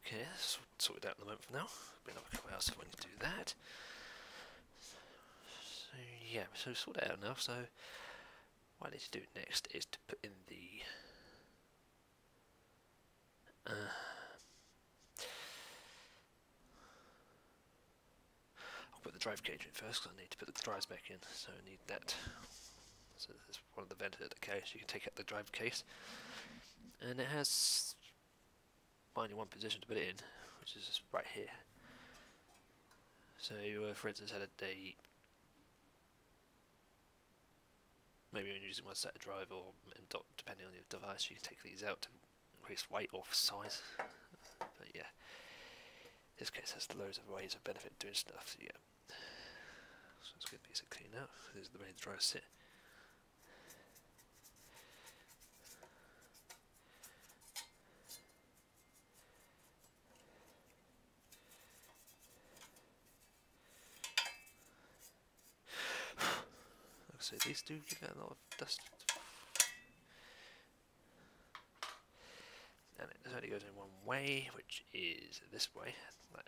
Speaker 1: Okay, that's sorted out in the moment for now. Been another couple of hours when you do that. So yeah, so sorted out now. So what I need to do next is to put in the I'll put the drive cage in first because I need to put the drives back in. So I need that. So there's one of the vented at the case. You can take out the drive case, and it has only one position to put it in, which is just right here. So, for instance, had a day, maybe you're using one set of drive, or depending on your device, you can take these out to increase weight or size. But yeah, this case has loads of ways of benefit doing stuff. So yeah, so it's a good piece of clean out. This is the way the drives sit. So these do give out a lot of dust, and it only goes in one way, which is this way, like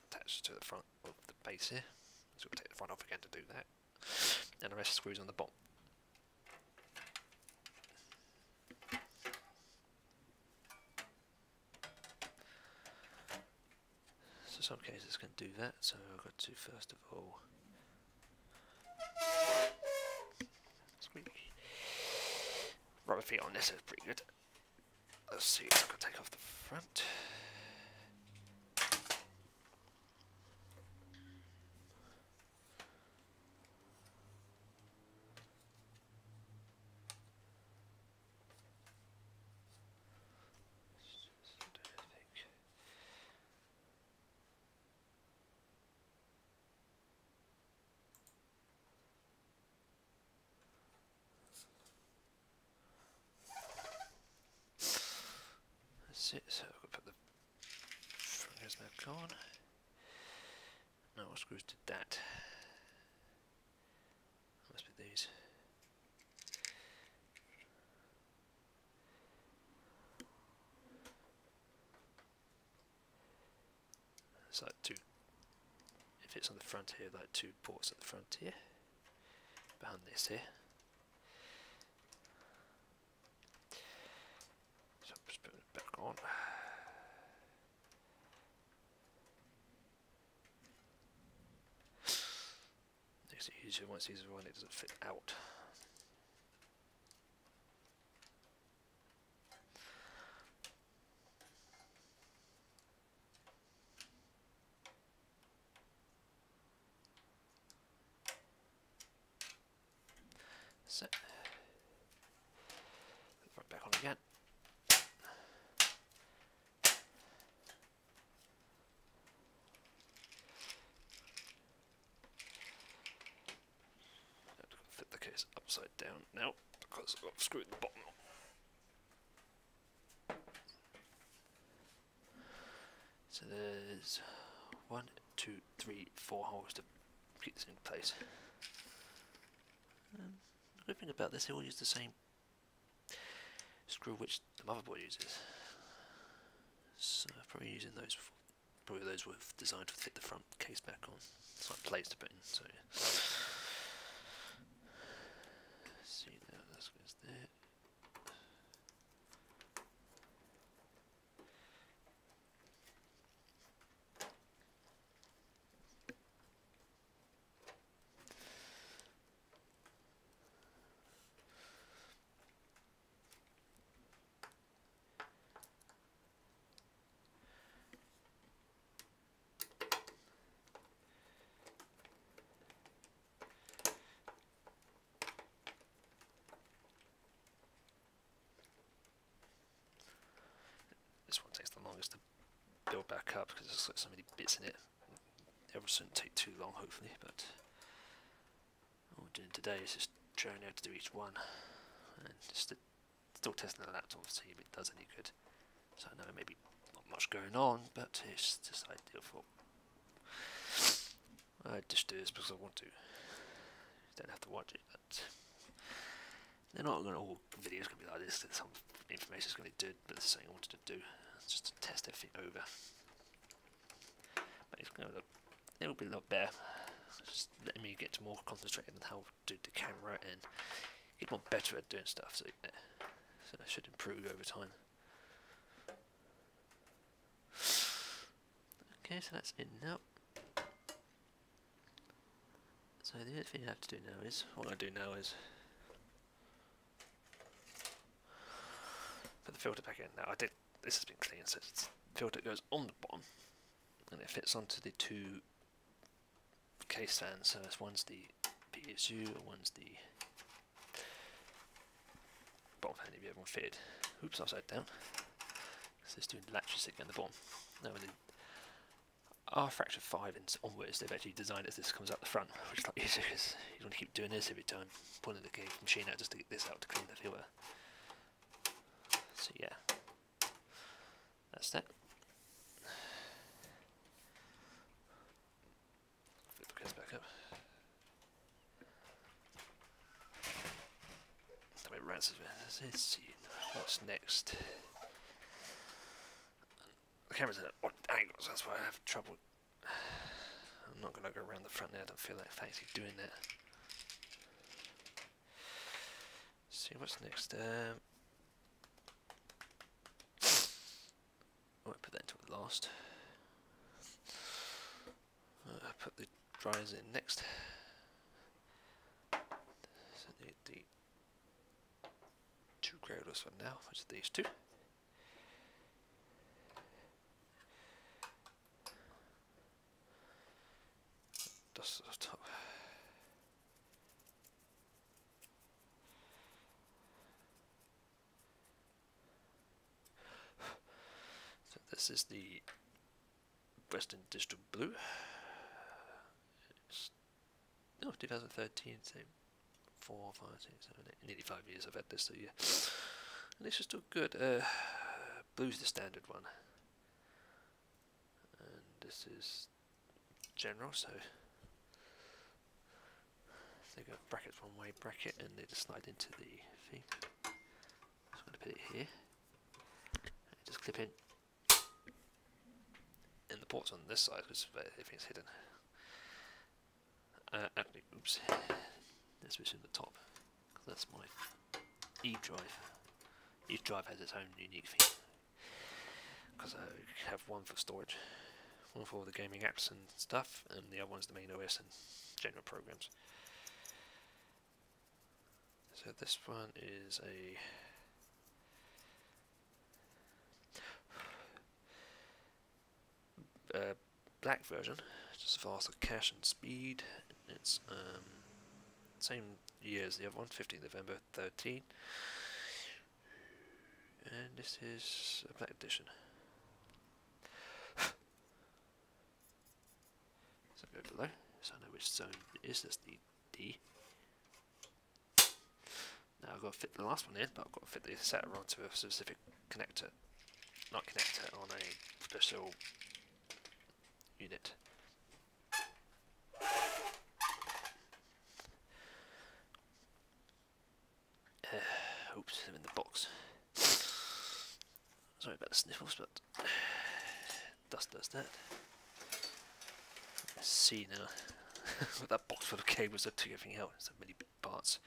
Speaker 1: attached to the front of the base here. So we'll take the front off again to do that, and the rest screws on the bottom. So some cases can do that. So I've got to first of all rubber feet on this is pretty good. Let's see, I'm going to take off the front. That's it, so I've got to put the front hose back on. Now what screws did that? Must be these. It's like two, if it's on the front here, like two ports at the front here, behind this here. So I'm just putting it back on. Makes it easier once these are on, it doesn't fit out. So, right back on again. Flip the case upside down now because I've screwed the bottom on. So there's 1, 2, 3, 4 holes to keep this in place. The good thing about this, they all use the same screw which the motherboard uses. So I'm probably using those before. Probably those were designed to fit the front case back on. It's like plates to put in, so yeah. See now, that goes there. This one takes the longest to build back up because there's got so many bits in it. It shouldn't take too long, hopefully, but what we're doing today is just showing how to do each one and just still testing the laptop to see if it does any good. So I know maybe not much going on, but it's just ideal for. I just do this because I want to. You don't have to watch it, but they're not going to all videos going to be like this. Some information is going to be good, but there's something I wanted to do just to test everything over. it's going to look, it'll be a lot better. Just letting me get more concentrated on how to do the camera and get more better at doing stuff. So yeah, so that should improve over time. Okay, so that's in now. So the other thing I have to do now is, what I do now is put the filter back in. Now I did, this has been clean, so the filter goes on the bottom and it fits onto the two case fans. So this one's the PSU and one's the bottom fan if you have one fitted. Oops, upside down. So it's doing latches again at the bottom. Now in the R Fracture 5 and onwards, they've actually designed it as this comes out the front, which is like easier because you don't keep doing this every time, pulling the machine out just to get this out to clean the filter. So yeah, that's that. Flip the case back up. That way it runs. Let's see what's next. The camera's in an odd angle, so that's why I have trouble. I'm not going to go around the front there, I don't feel like fancy doing that. Let's see what's next. I'll put that into the last. I'll put the dryers in next. So I need the two cradles for now, which are these two. Dust on top. So this is the Western Digital Blue. It's 2013, so 4, 5, 6, 7, 8, nearly 5 years I've had this, so yeah. And this is still good. Blue's the standard one. And this is general, so they got brackets one way bracket and they just slide into the thing. So I'm going to put it here. And just clip in. And the port's on this side because everything's hidden. Actually, oops. Let's switch in the top. Because that's my E drive. Each drive has its own unique thing. Because I have one for storage, one for the gaming apps and stuff, and the other one's the main OS and general programs. So this one is a black version, just faster cache and speed. It's same year as the other one, 15th November 13. And this is a black edition. So go below, so I know which zone it is. That's the D. Now I've got to fit the last one in, but I've got to fit the setter onto a specific connector. Not connector, on a special unit. Oops, I'm in the box. Sorry about the sniffles, but dust does that. Let's see now. With that box full of cables, I took everything out. So many big parts.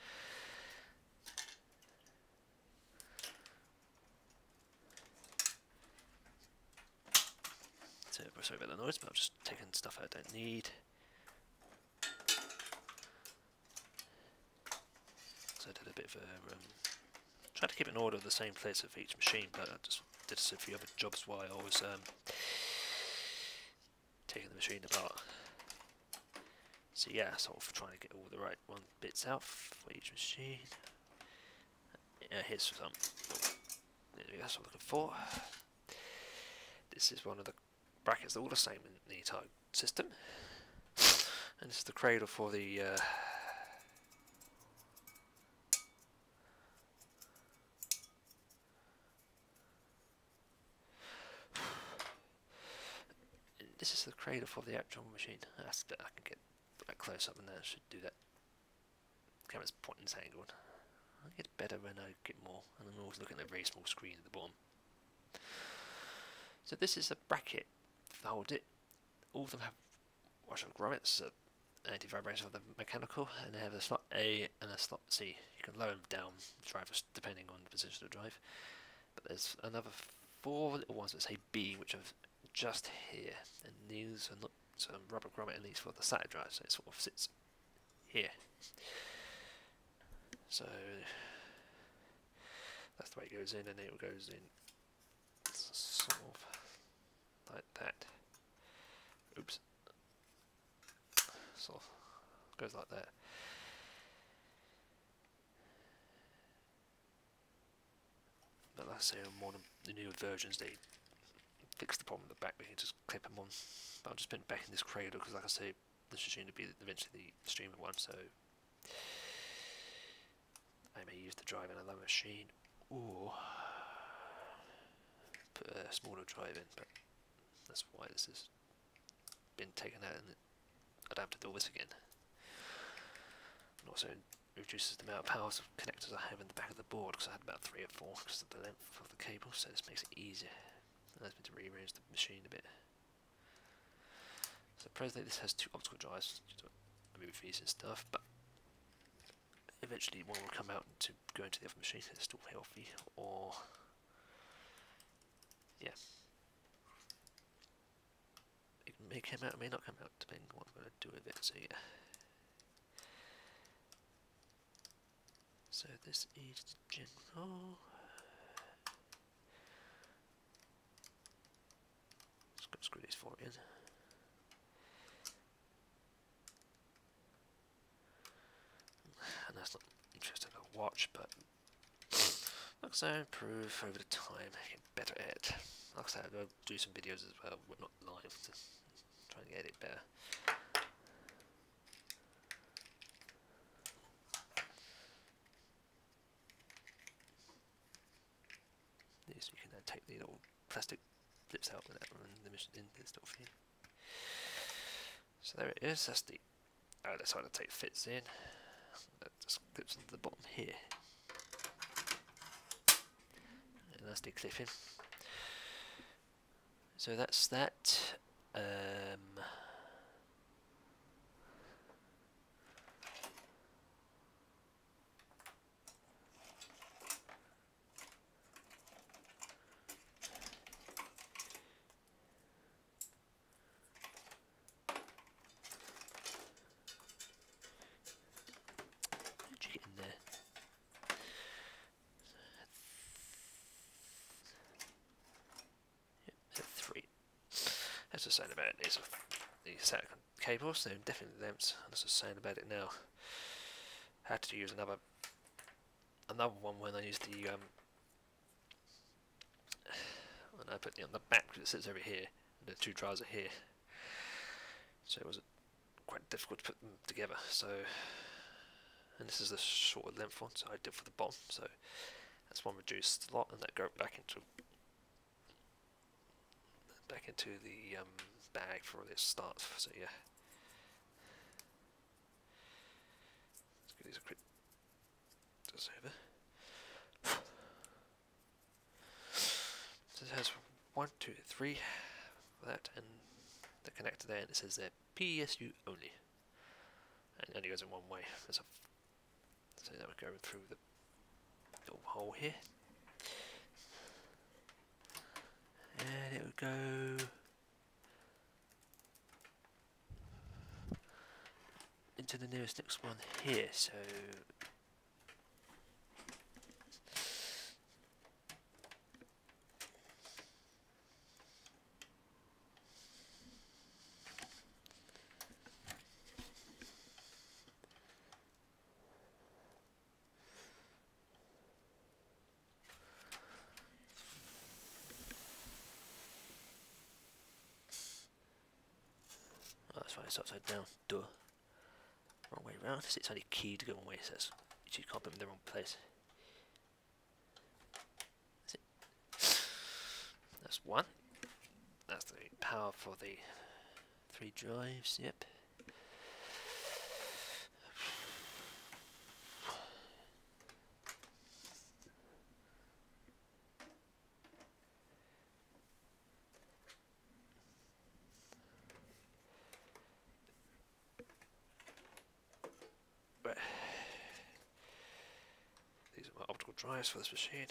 Speaker 1: So sorry about the noise, but I'm just taking stuff I don't need. So I did a bit of a tried to keep an order of the same place of each machine, but I just did a few other jobs while I was taking the machine apart. So yeah, sort of trying to get all the right bits out for each machine. Yeah, here's some. There we go, that's what I'm looking for. This is one of the brackets, they're all the same in the entire system. And this is the cradle for the this is the cradle for the actual machine. That's that I can get right close up, and that should do that. Camera's pointing this angle. I get better when I get more, and I'm always looking at a very small screen at the bottom. So this is a bracket. Hold it
Speaker 2: all of them have washer grommets, anti-vibration for the mechanical, and they have a slot A and a slot C. You can lower them down the drivers depending on the position of the drive. But there's another 4 little ones that say B, which are just here, and these are not some rubber grommet, and these for the static drive, so it sort of sits here. So that's the way it goes in, and it goes in sort of like that. Oops. Sort of goes like that. But like I say, on one of the newer versions, they fix the problem at the back. We can just clip them on. But I'll just put it back in this cradle because, like I say, this machine will be eventually the streamer one. So I may use the drive in another machine, or put a smaller drive in. But that's why this has been taken out, and I don't have to do all this again. And also reduces the amount of power connectors I have in the back of the board, because I had about 3 or 4 because of the length of the cable, so this makes it easier. Allows me to rearrange the machine a bit. So presently this has 2 optical drives to remove these and stuff, but eventually one will come out to go into the other machine if it's still healthy, or yeah. It may come out, it may not come out, depending on what I'm going to do with it, so yeah. So this is the general. Just got to screw these 4 in. And that's not interesting to watch, but like I say, improve over the time, get better at it. Like I say, I'll do some videos as well, but not live, to try and get it better. This you can then take the little plastic clips out with that and the this little thing. So there it is. That's the other side the tape fits in. That just clips into the bottom here, and that's the clipping. So that's that. Did you get in there? Yep, 3. That's the saying about it is the static cables, they're definitely lamps. That's the saying about it now. I had to use another one when I used the when I put it on the back, because it sits over here and the 2 drives are here, so it was quite difficult to put them together. So, and this is the shorter length one, so I did for the bottom, so that's one reduced lot, and that go back into the bag for this start. So yeah, let's get these a quick just over. So it has 1, 2, 3 for that, and the connector there, and it says there PSU only, and it only goes in one way. So that would go through the little hole here, and it would go into the next one here. So oh, that's right, it's upside down. Duh. Wrong way round. It's only key to go one way, so you can't put them in the wrong place. That's it. That's 1. That's the power for the 3 drives. Yep.
Speaker 1: Right. These are my optical drives for this machine.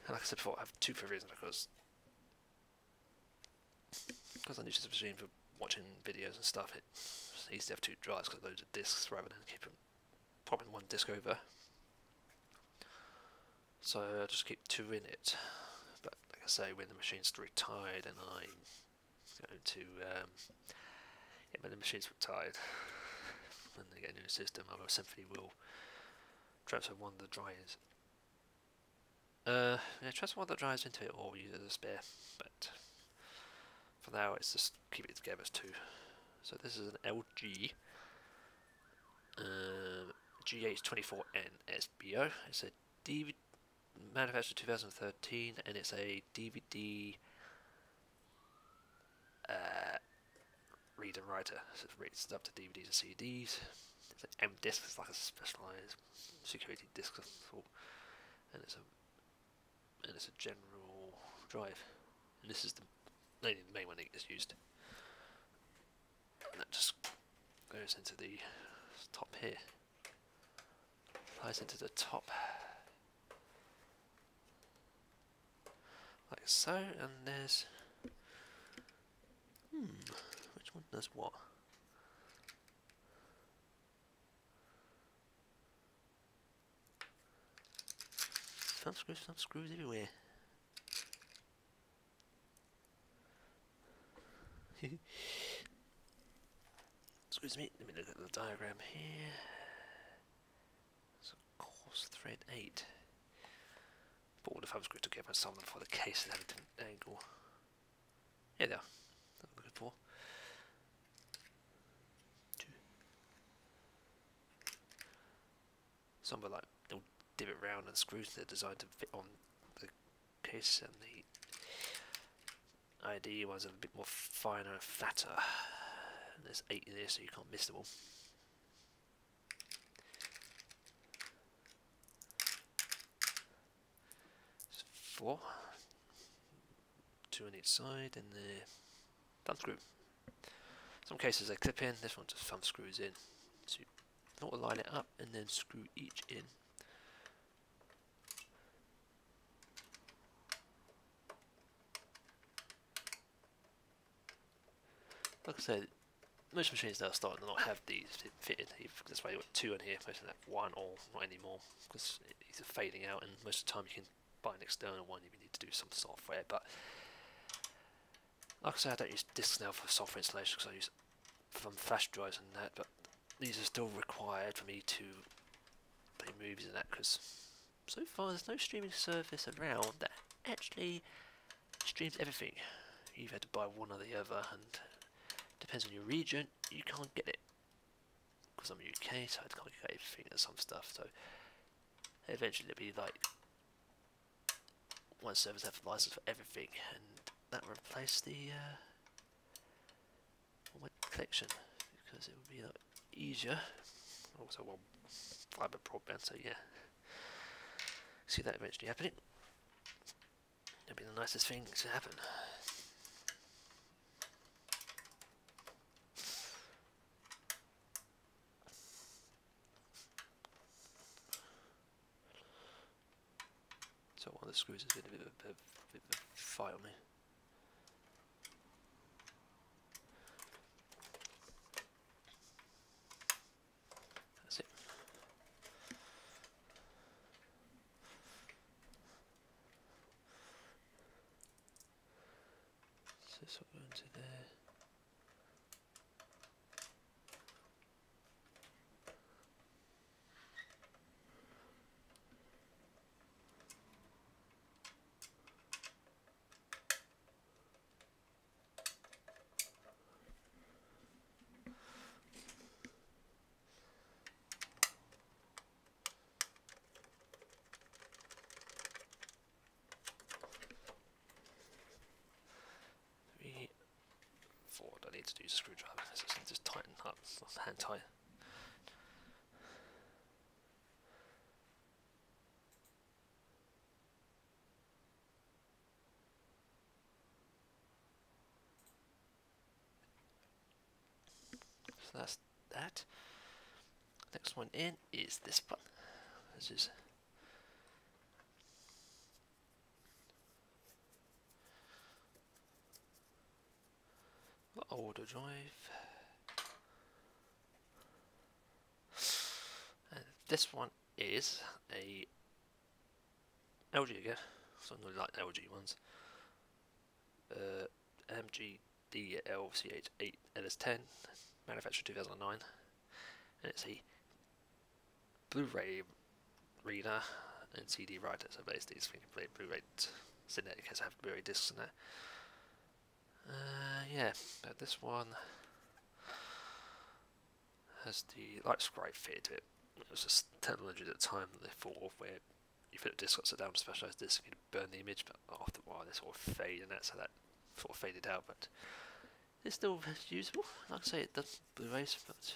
Speaker 1: And like I said before, I have two for reasons, because I use this machine for watching videos and stuff. It's easy to have two drives because loads of discs rather than keeping popping one disc over. So I just keep two in it. But like I say, when the machine's retired and I'm going to when the machine's retired and they get a new system, I simply will transfer one of the drives. Transfer one of the drives into it or use it as a spare. But for now, it's just keep it together as two. So this is an LG GH24N SBO. It's a DVD manufactured 2013, and it's a DVD reader writer. So it reads up to DVDs and CDs. It's an M disc. It's like a specialized security disc, and it's a general drive. And this is the main one that gets used. And that just goes into the top here. Ties into the top. Like so, and there's... which one does what? Thumb screws everywhere. Excuse me, let me look at the diagram here. So course thread 8. Put all the thumb screws together and solve them for the case and have a different angle. Yeah, they are. That's what I'm looking for. Some are like they'll divot round and screws. They're designed to fit on the case, and the ID ones are a bit more finer and flatter. And there's 8 in there, so you can't miss them all. 4, 2 on each side, and the thumb screw. Some cases they clip in. This one just thumb screws in. So you want to line it up and then screw each in. Like I said, most machines now are starting to not have these fitted. That's why you've got 2 in here. Most of them have 1 or not anymore, because these are fading out, and most of the time you can buy an external one if you need to do some software. But like I say, I don't use discs now for software installation because I use from flash drives and that. But these are still required for me to play movies and that, because so far there's no streaming service around that actually streams everything. You've had to buy one or the other, and depends on your region, you can't get it. Because I'm UK, so I can't get everything and some stuff. So eventually it'll be like one service have a license for everything, and that will replace the my collection, because it would be easier. Also, well, fibre broadband. So yeah, see that eventually happening. It'll be the nicest thing to happen. So one of the screws has been a bit of a fight on me. That's it. So this will go into there. I need to use a screwdriver. Just tighten up, hand tight.
Speaker 2: So that's that. Next one in is this one. This is older drive. And this one is a LG again, so I really like the LG ones. MG DLCH8 LS10, manufactured 2009, and it's a Blu-ray reader and CD writer. So basically, it's thinking play Blu-ray synthetic has have Blu-ray discs in there. Yeah, but this one has the light scribe fitted to it. It was just technology at the time that they thought of where you fit a disc upside down, a specialised disc, and you'd burn the image, but after a while they sort of fade and that, so that sort of faded out, but it's still usable. Like I say, it does Blu-rays, but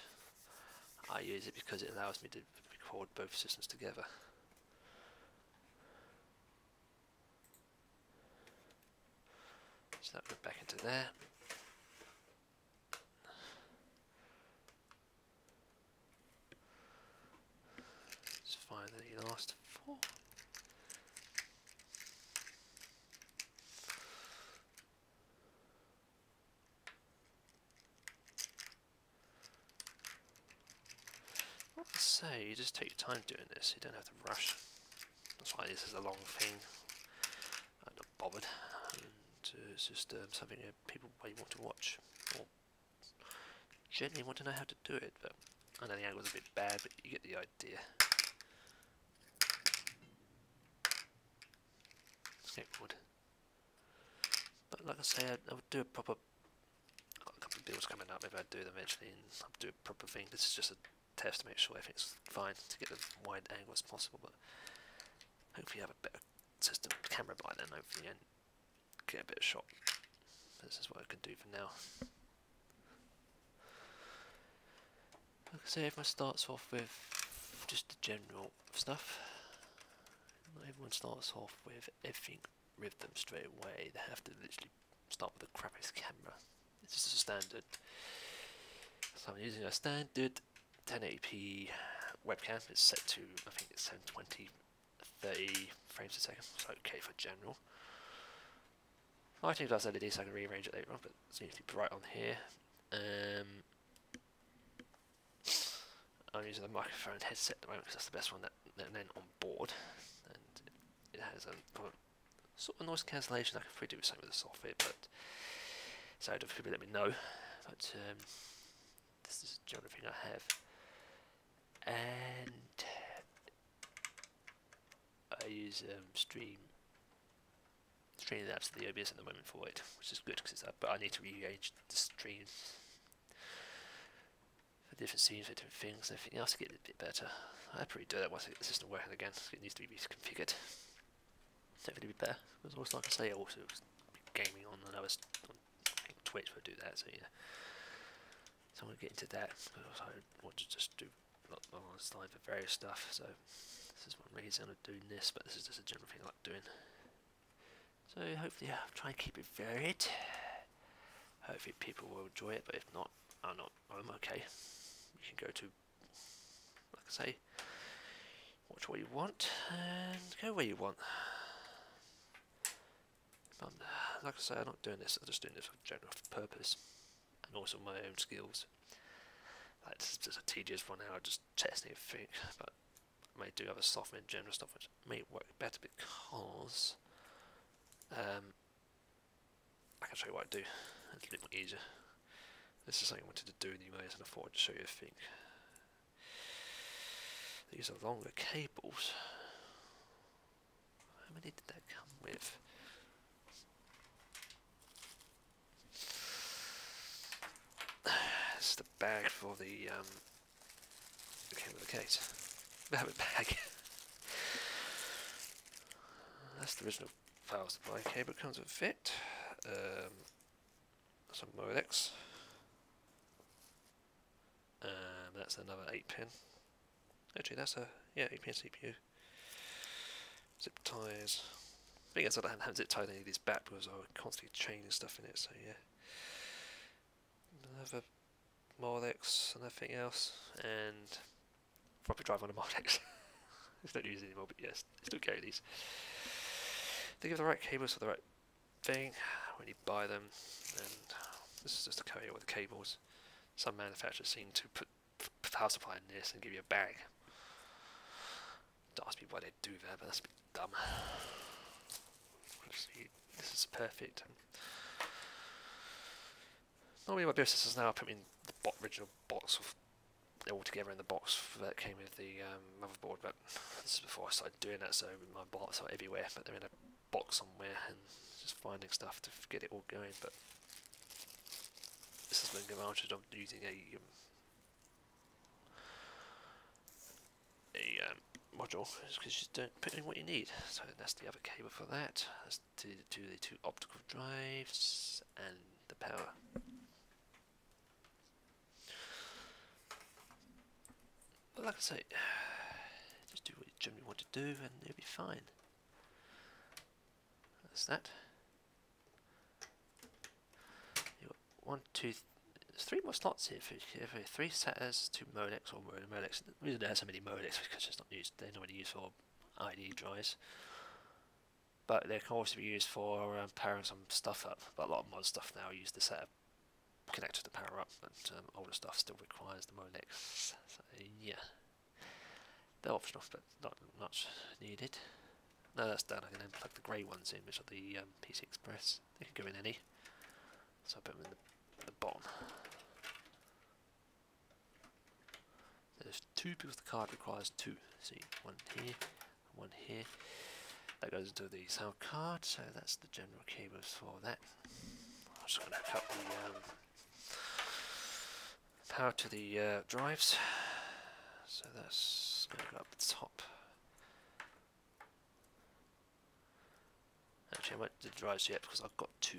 Speaker 2: I use it because it allows me to record both systems together. So that went back into there. Let's find the last four. Say, you just take your time doing this, you don't have to rush. That's why this is a long thing. I'm not bothered. And it's just something that people may want to watch, or generally want to know how to do it. But I know the angle's a bit bad, but you get the idea. Skateboard. But like I say, I would do a proper. I've got a couple of builds coming up. Maybe I'd do them eventually, and I'll do a proper thing. This is just a test to make sure everything's fine to get as wide angle as possible, but hopefully you have a better system camera by then, hopefully, and get a better shot. This is what I can do for now. Like I say, everyone starts off with just the general stuff. Not everyone starts off with everything with them straight away. They have to literally start with the crappiest camera. It's just a standard. So I'm using a standard 1080p webcam. It's set to, I think it's 720, 30 frames a second. It's okay for general. Lighting does LED, so I can rearrange it later on, but it seems to be bright on here. I'm using the microphone headset at the moment because that's the best one that then on board, and it has a sort of noise cancellation. I can probably do something with the software, but so if people let me know. But this is the general thing I have. And I use Streamlabs to the OBS at the moment for it, which is good because it's up. But I need to rearrange the stream for different scenes, for different things, and everything else to get it a bit better. I'll probably do that once I get the system working again. So it needs to be reconfigured. Definitely be better. Because also, like I say, I also be gaming on another on Twitch will do that. So yeah. So I'm gonna get into that because I want to just do on the side for various stuff, so this is one reason I'm doing this, but this is just a general thing I like doing. So hopefully I'll try and keep it varied. Hopefully people will enjoy it, but if not, I'm okay. You can go to, like I say, watch what you want and go where you want. But like I say, I'm not doing this, I'm just doing this for general purpose and also my own skills. Like, this is just a tedious one now, just testing everything, but I may do other software and general stuff which may work better because I can show you what I do. It's a bit more easier. This is something I wanted to do anyways, and I thought I'd show you everything. These are longer cables. How many did that come with? This is the bag for the came with the case. We have a bag. That's the original power supply cable. Comes with fit. Some Modex. That's another 8-pin. Actually, that's a 8-pin CPU. Zip ties. I think I haven't zip tied any of these back because I was constantly chaining stuff in it. So yeah. Another
Speaker 1: Molex and everything else, and probably drive on a Molex. I don't use it anymore, but yes, still carry these. They give the right cables for the right thing when you buy them, and this is just a carrier with the cables. Some manufacturers seem to put power supply in this and give you a bag. Don't ask me why they do that, but that's a bit dumb. See, this is perfect. Normally my build systems now I put them in the original box of all together in the box that came with the motherboard, but this is before I started doing that, so my bots are everywhere, but they're in a box somewhere and just finding stuff to get it all going. But this is the advantage of using a module, because you don't put in what you need. So that's the other cable for that. That's to the two optical drives and the power. But like I say, just do what you generally want to do and you'll be fine. That's that. You got one, two, there's 3 more slots here for 3 SATAs, 2 modecs or modecs. The reason they have so many modecs is because it's not used. They're not really used for ID drives, but they can also be used for powering some stuff up. But a lot of mod stuff now use the SATA connector to power up, but older stuff still requires the modecs. So yeah, they're optional, but not much needed. No, that's done. I can then plug the grey ones in, which are the PC Express. They can go in any. So I put them in the bottom. There's 2 because the card requires 2. See, one here, one here. That goes into the sound card, so that's the general cables for that. I'm just going to hook up the power to the drives. So that's going to go up the top. Actually, I won't do the drives yet because I've got to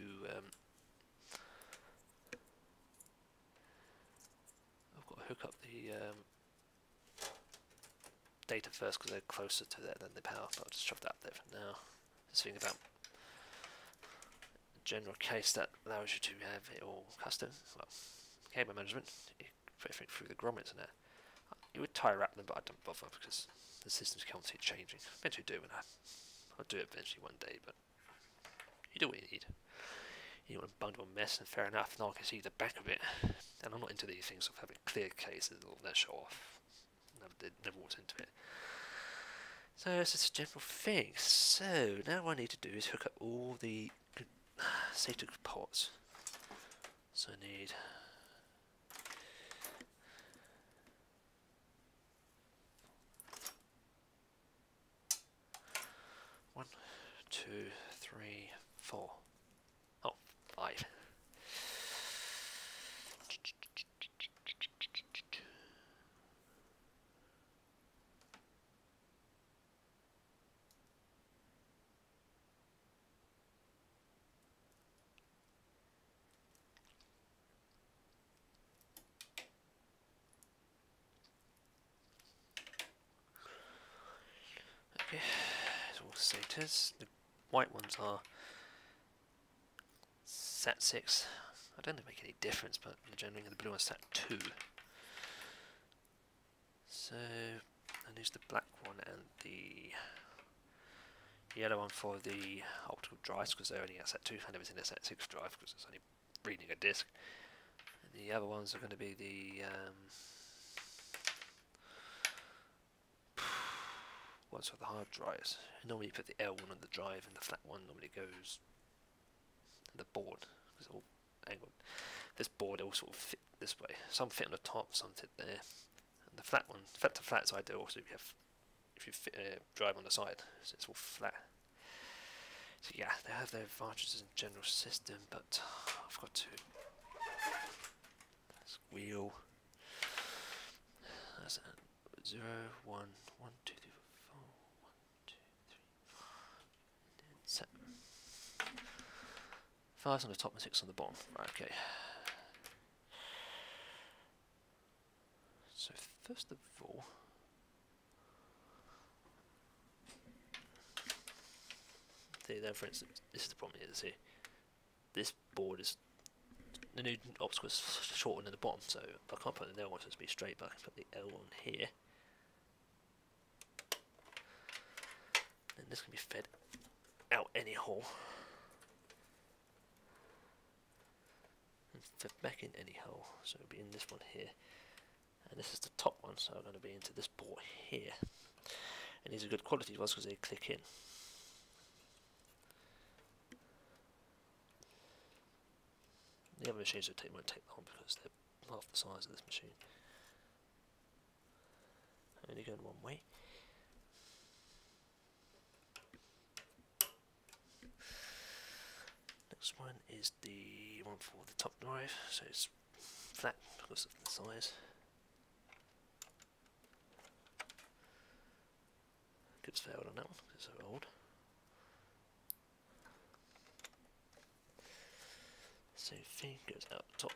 Speaker 1: hook up the data first because they're closer to that than the power, but I'll just shove that up there for now. Just thinking about the general case that allows you to have it all custom. Well, cable management, you put everything through the grommets and that. You would tie wrap them, but I don't bother because the system's constantly changing. Eventually do, and I'll do it eventually one day, but you do what you need. You want a bundle mess, and fair enough, now I can see the back of it. And I'm not into these things of having clear cases and all that show off. Never walked into it. So it's just a general thing. So now what I need to do is hook up all the safety ports. So I need 1, 2, 3, 4. Oh, 5. Okay, it's all SATAs. The white ones are SAT6. I don't think they make any difference, but generally the blue one's SAT2. So I use the black one and the yellow one for the optical drives because they're only at SAT2. I never seen a SAT6 drive because it's only reading a disk. And the other ones are going to be the ones for the hard drives. Normally you put the L1 on the drive and the flat one normally goes in the board because it's all angled. This board all sort of fit this way. Some fit on the top, some fit there. And the flat one, flat to flat is ideal also if you fit a drive on the side, so it's all flat. So yeah, they have their advantages in general system, but I've got to squeal. That's 0, 1, 1, 2, 3, 4, 1, 2, 3, 4, and 7. 5 on the top and 6 on the bottom. Right, okay. So first of all, there for instance, this is the problem here. See, this board is the new obstacle is shortened at the bottom, so I can't put the L one, so it's be straight, but I can put the L on here. And this can be fed out any hole. And fed back in any hole, so it'll be in this one here. And this is the top one, so I'm going to be into this port here. And these are good quality ones because they click in. The other machines won't take long because they're half the size of this machine. Only going one way. Next one is the one for the top drive, so it's flat because of the size. It's failed on that one because it's so old. Same thing, goes out the top.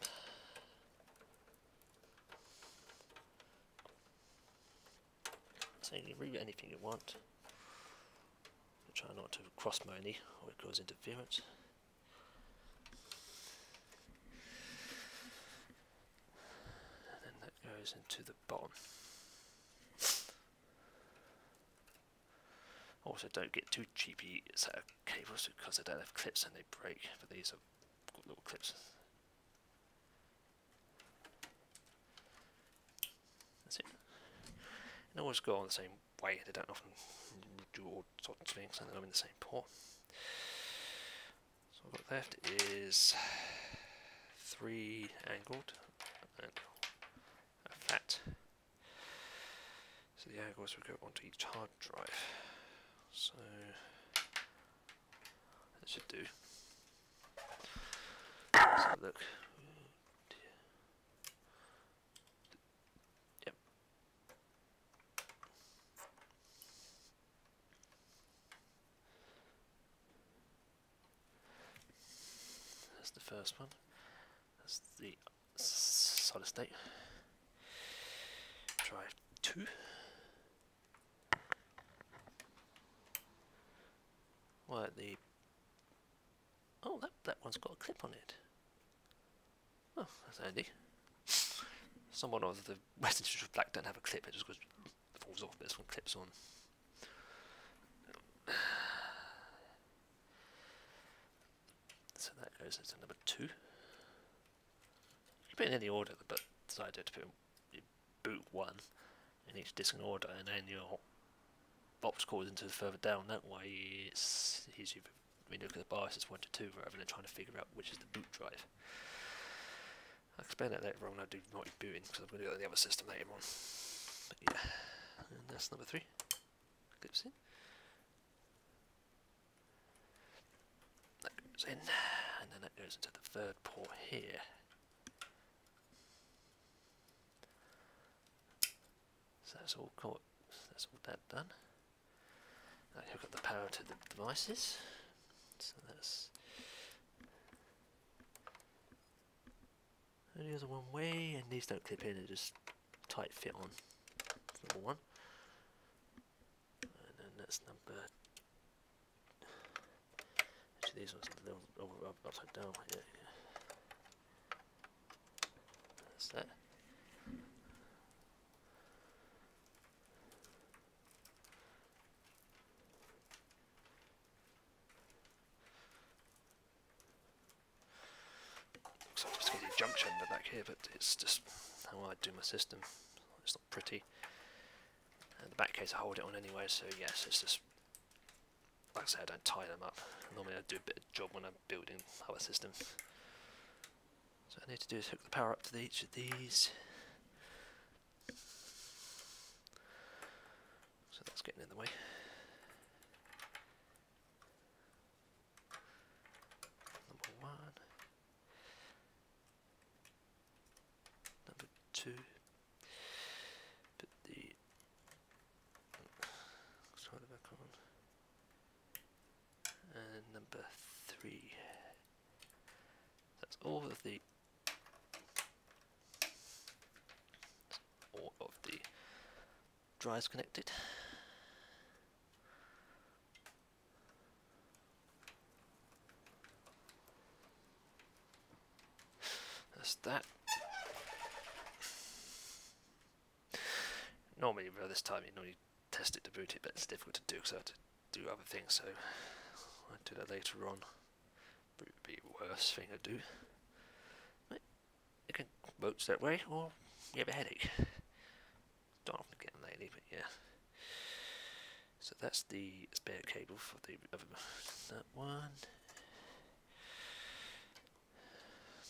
Speaker 1: So you can route anything you want. Try not to cross money or it causes interference. And then that goes into the bottom. Also, don't get too cheapy set of cables because they don't have clips and they break, but these have got little clips. That's it. And always go on the same way, they don't often do all sorts of things and they're in the same port. So what I've got left is 3 angled and a flat. So the angles will go onto each hard drive. So that should do. Let's have a look. Yep. That's the first one. That's the solid state. Drive 2. Right, that one's got a clip on it. Oh, that's handy. Someone of the Western District Black don't have a clip, it just goes, falls off, but this one clips on. So that goes into number 2. You can put it in any order, but decided to put in boot 1 in each disk in order, and then your box calls into further down. That way it's easier when you look at the BIOS, it's 1 to 2 rather than trying to figure out which is the boot drive. I'll explain that later on when I do not booting because I'm going to do it on the other system later on. But yeah, and that's number 3. Clips in. That goes in, and then that goes into the 3rd port here. So that's all caught. That's all that done. I hook up the power to the devices. So that's only other one way, and these don't clip in, they just tight fit on. That's number 1. And then that's number. Actually, these ones are a little upside down. Yeah. That's that. So I just get a junction in the back here, but it's just how I do my system. It's not pretty. And the back case I hold it on anyway, so yes, it's just, like I say, I don't tie them up. Normally I do a bit of job when I'm building other systems. So what I need to do is hook the power up to each of these. So that's getting in the way. Number 1. 2. Put the slide it back on. And number 3. That's all of the drives connected. that's that. Normally around this time you normally test it to boot it, but it's difficult to do because I have to do other things, so I'll do that later on. Boot would be the worst thing to do. But it can boot that way, or you have a headache. Don't often get them lately, but yeah. So that's the spare cable for the other that one.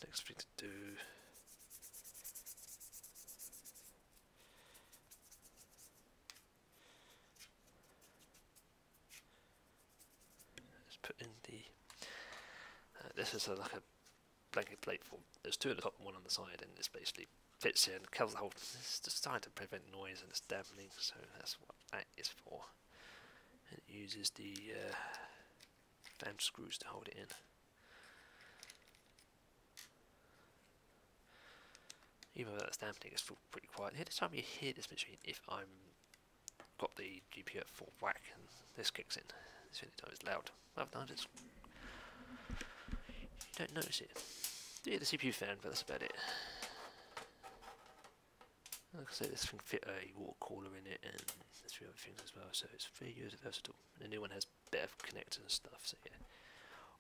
Speaker 1: Next thing to do. Let's put in the. This is like a blanket plate for. There's two at the top and one on the side, and this basically fits in, covers the whole. It's designed to prevent noise and it's dampening, so that's what that is for. And it uses the fan screws to hold it in. Even though that's dampening, it's still pretty quiet. Every time you hear this machine, if I'm got the GPU at full whack and this kicks in, it's the only time it's loud. Other times it's you don't notice it. Do you hear the CPU fan, but that's about it. Like I say, this thing fit a water cooler in it, and there's a few other things as well, so it's very versatile. And the new one has better connectors and stuff, so yeah.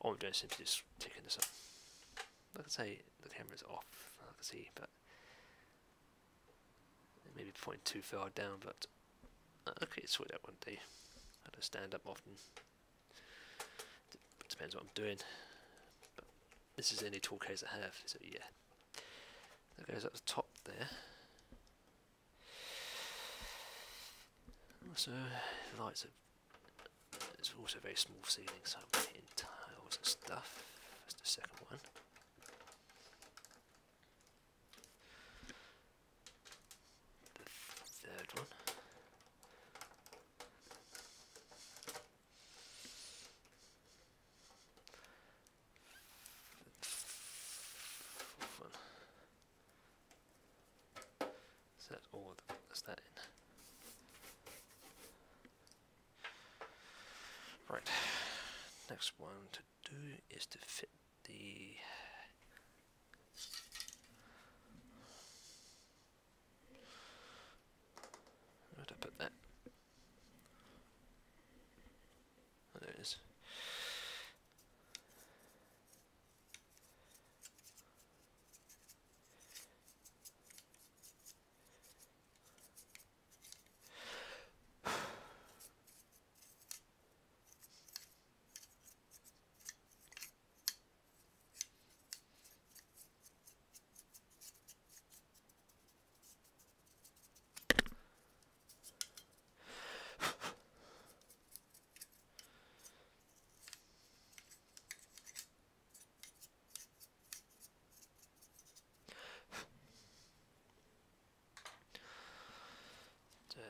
Speaker 1: All I'm doing is simply just ticking this up. Like I say, the camera's off, I can see, but it may be pointing too far down, but okay, it's sort out one day. I don't stand up often. Depends what I'm doing. But this is the only tool case I have, so yeah. That goes up the top there. Also, lights are. It's also very small ceiling, so I'm hitting tiles and stuff. That's the second one. The third one. Fourth one. So that's all. That's that in. Right, next one to do is to fit the where did I put that? Oh, there it is.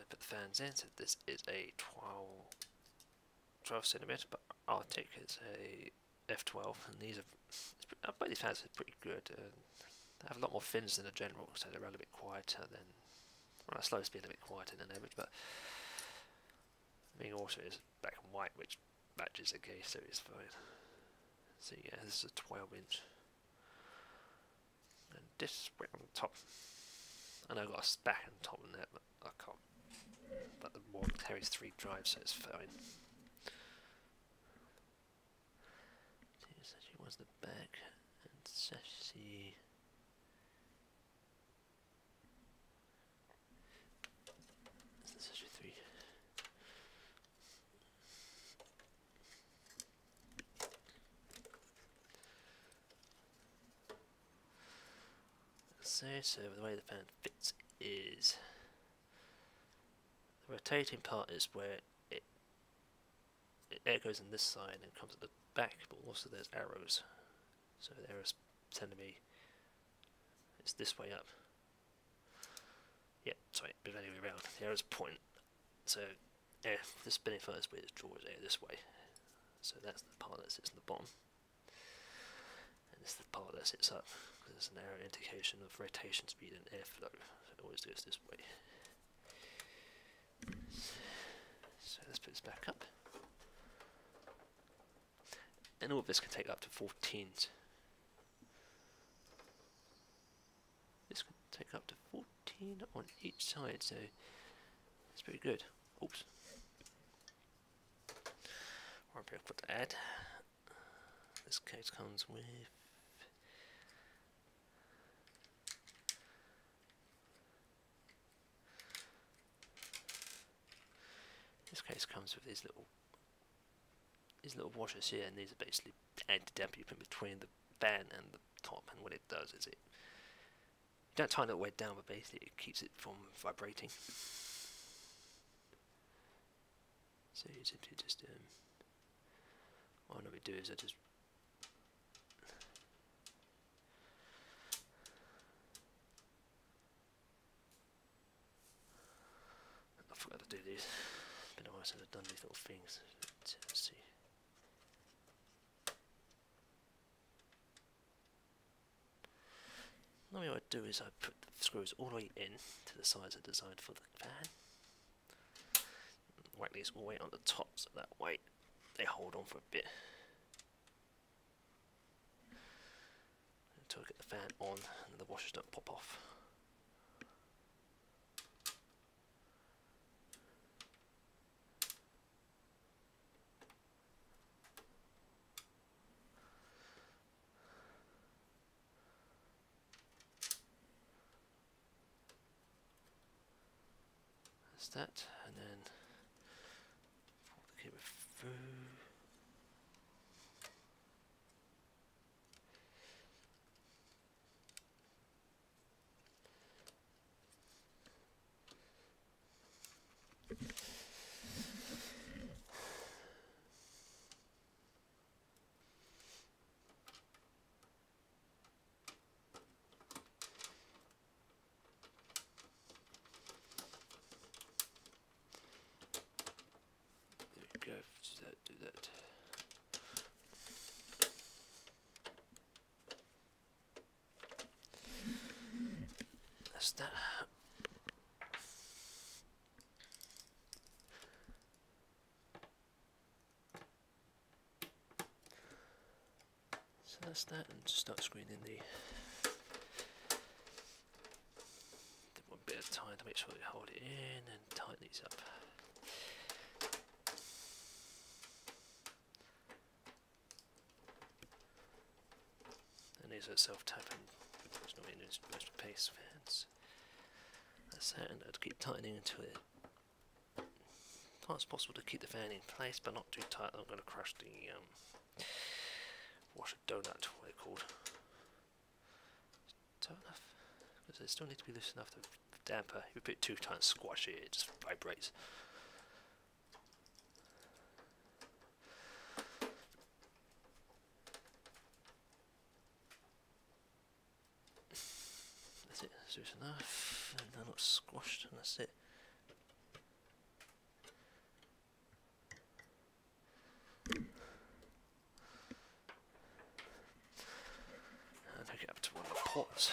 Speaker 1: Put the fans in, so this is a 12 centimeter, but Arctic is a F12, and these are, both these fans are pretty good. They have a lot more fins than a general, so they're a little bit quieter than, well, slow speed a bit quieter than average, but I mean also is black and white, which matches the case, so it's fine. So yeah, this is a 12-inch, and this right on top. I know I've got a stack on top of that, but I can't. But the one carries 3 drives, so it's fine. She wants the back and sassy. This is 3. So the way the fan fits is the rotating part is where air goes in this side and comes at the back, but also there's arrows. So the arrows telling me it's this way up. Yeah, sorry, but anyway around. The arrows point. So air, the spinning part is where it draws air this way. So that's the part that sits in the bottom. And this is the part that sits up. There's an arrow indication of rotation speed and airflow. So it always goes this way. So let's put this back up. And all of this can take up to 14.
Speaker 2: take up to 14 on each side, so it's pretty good. Oops. One bit I've got to add. This case comes with these little washers here, and these are basically anti-damp you put between the fan and the top, and what it does is you don't tighten it all the way down, but basically it keeps it from vibrating. So you simply just what I normally do is I forgot to do these. It's been a while since I've done these little things. Let's see. Normally what I do is I put the screws all the way in to the sides I designed for the fan. Whack these all the way on the top so that way they hold on for a bit. Until I get the fan on and the washers don't pop off. That's that, and then pull the cable through. Go, do that. That's that. So that's that, and just start screwing in the one bit at a time to make sure you hold it in and tighten these up. And these are self-tapping, there's no most pace fans. That's that, and I'd keep tightening until it it's possible to keep the fan in place, but not too tight. I'm going to crush the washer donut, what they're called. Tight enough, because they still need to be loose enough to damper. If you put it too tight and squash it, it just vibrates. That's it, that's loose enough, and they're not squashed, and that's it. And hook it up to one of the ports.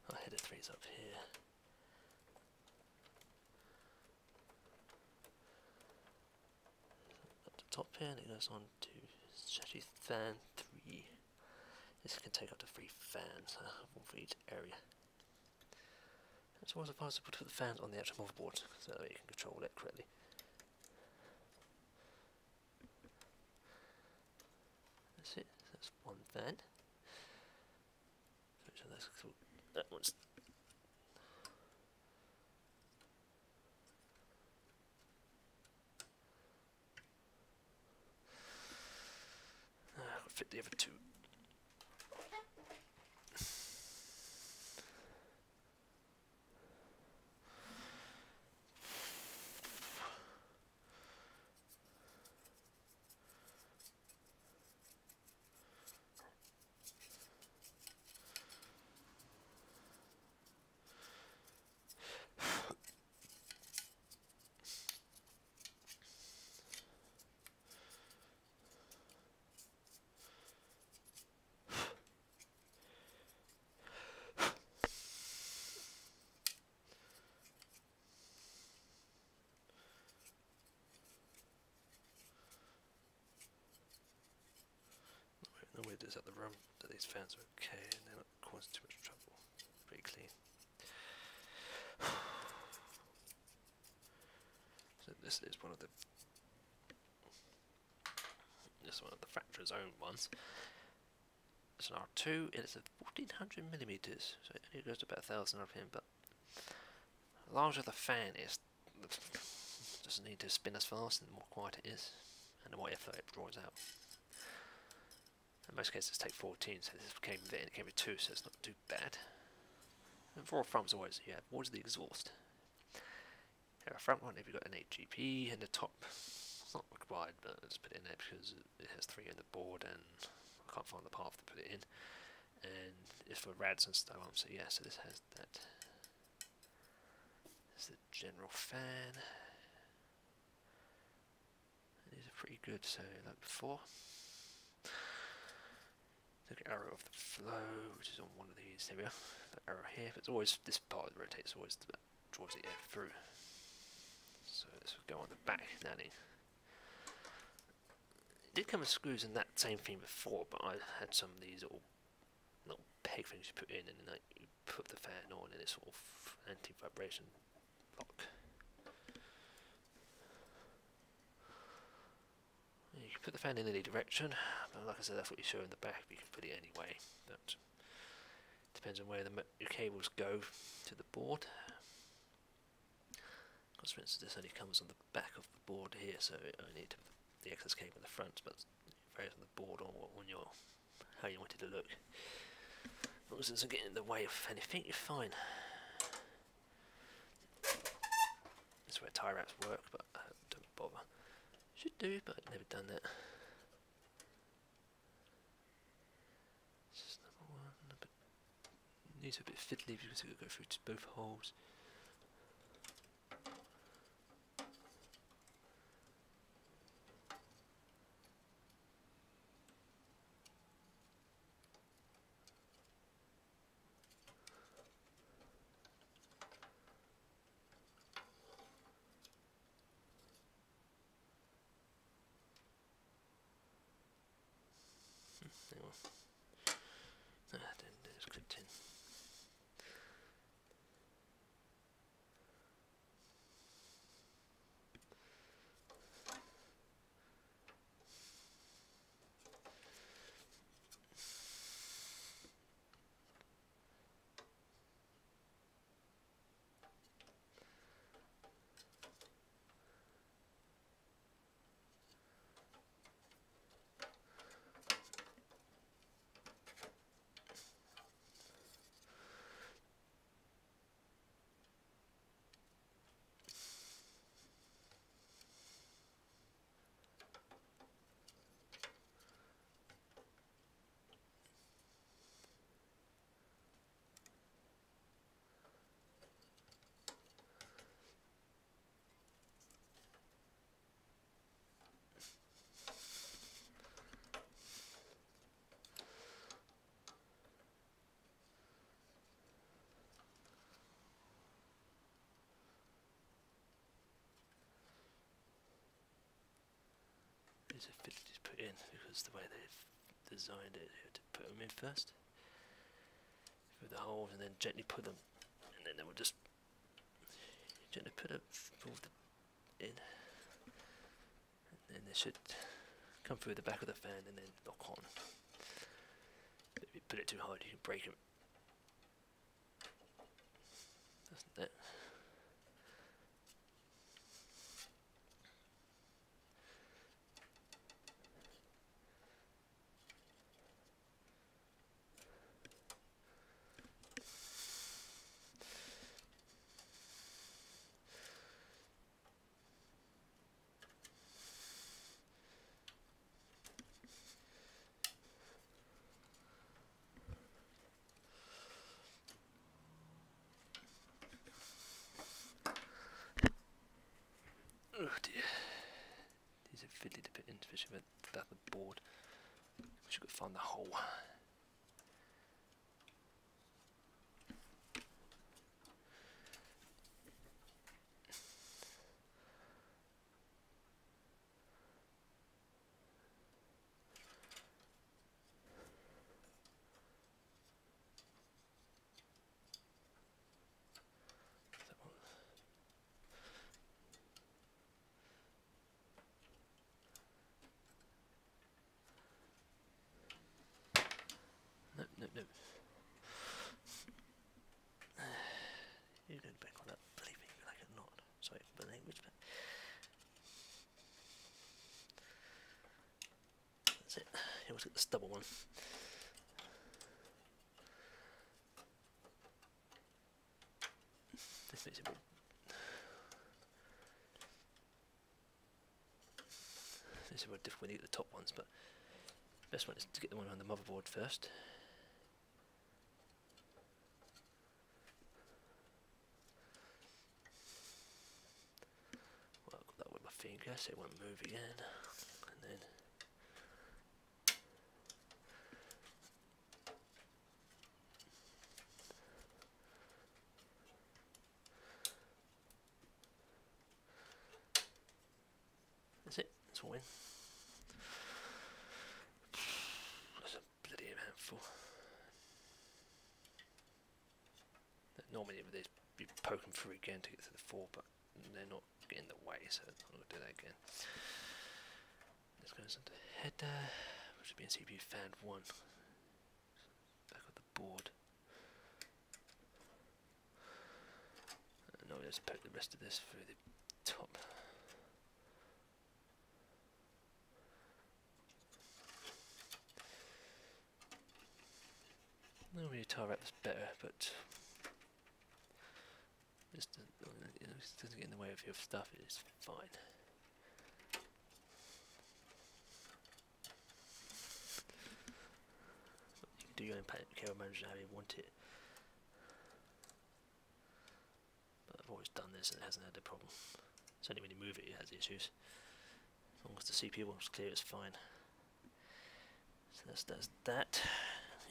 Speaker 2: Our header 3's up here. Up the top here, and it goes on to chassis fan 3. This can take up to 3 fans, one for each area. It's always possible to put the fans on the actual motherboard so that you can control it correctly. That's it, that's one fan. So that's cool. That one's I'll fit the other two.
Speaker 1: this out the room that these fans are okay and they're not causing too much trouble. Pretty clean. So this is one of the factory's own ones. It's an R2, it's a 1400 millimeters, so it only goes to about 1000 RPM, but the larger the fan is, it doesn't need to spin as fast, and the more quiet it is, and the more airflow it draws out. In most cases take 14, so this came with it, and it came with 2, so it's not too bad. And for all fronts always, you have always the exhaust. Here, a front one if you've got an 8GP, and the top, it's not required, but I just put it in there because it has 3 on the board, and I can't find the path to put it in. And it's for rads and stuff on, so yeah, so this has that. This is the general fan. These are pretty good, so like before. Look at arrow of the flow, which is on one of these. There we are. The arrow here, but it's always this part that rotates, always draws the air through. So let's go on the back now. It did come with screws in that same thing before, but I had some of these little peg things you put in, and then you put the fan on, and it's sort of anti-vibration lock. You can put the fan in any direction, but like I said, that's what you show in the back, but you can put it anyway. But depends on where your cables go to the board. Because for instance, this only comes on the back of the board here, so it only need to put the excess cable in the front, but it varies on the board or on your how you want it to look. As long as it doesn't get in the way of anything, you're fine. That's where tie wraps work, but I don't bother. Should do, but I've never done that. This is number 1. But these are a bit fiddly because it could go through to both holes. Then there's clipped in. These are fiddly to put in because the way they've designed it, you have to put them in first through the holes and then gently put them, and then they will just gently put them in, and then they should come through the back of the fan and then lock on. But if you put it too hard, you can break them. Doesn't that? Oh dear. These are fiddly to put in, especially without the board. Wish I could find the hole. no. You go back on that, believe me, like it or not. Sorry for the language, but that's it. You always get the stubble one. This makes it more. This is more difficult when you get the top ones, but the best one is to get the one on the motherboard first. Well, I've got that with my finger, so it won't move again. And then that's it, it's all in. That's a bloody handful. Normally with these, you poke them through again to get to the 4, but they're not getting in the way, so I'm not going to do that again. This goes into header, which should be in CPU fan 1. Back on the board. And now we just poke the rest of this through the top. Normally tie wrap's better, but just you know, it doesn't get in the way of your stuff. It's fine. You can do your own camera manager how you want it. But I've always done this and it hasn't had a problem. It's only when you move it it has issues. As long as the CPU was clear, it's fine. So that's that.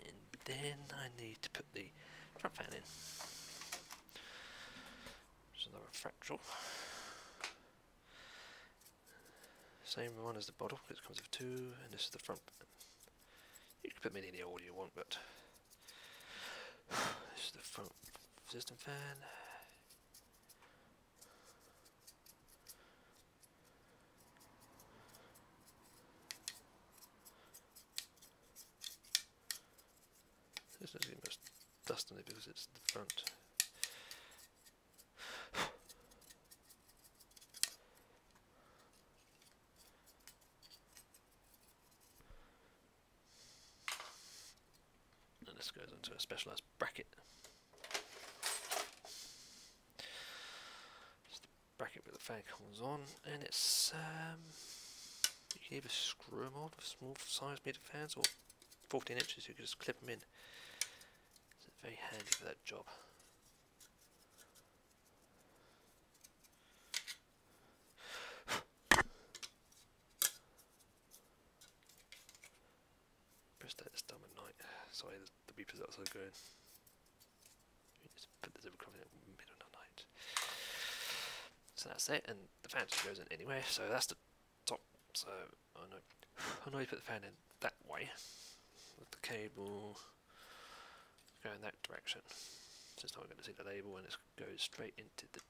Speaker 1: And then I need to put the front fan in. There's another fractal. Same one as the bottle, because it comes with 2, and this is the front. You can put many in the order you want, but this is the front system fan. This doesn't get much dust on it because it's the front. And this goes into a specialised bracket. It's the bracket where the fan comes on, and it's you can either screw them on with small size meter fans or 14 inches. You can just clip them in. It's very handy for that job. Press that this time at night. Sorry, the beepers outside going. You just put this over in the middle of the night. So that's it, and the fan just goes in anyway. So that's the top. So I know you put the fan in that way with the cable going that direction. So it's not going to see the label, and it goes straight into the.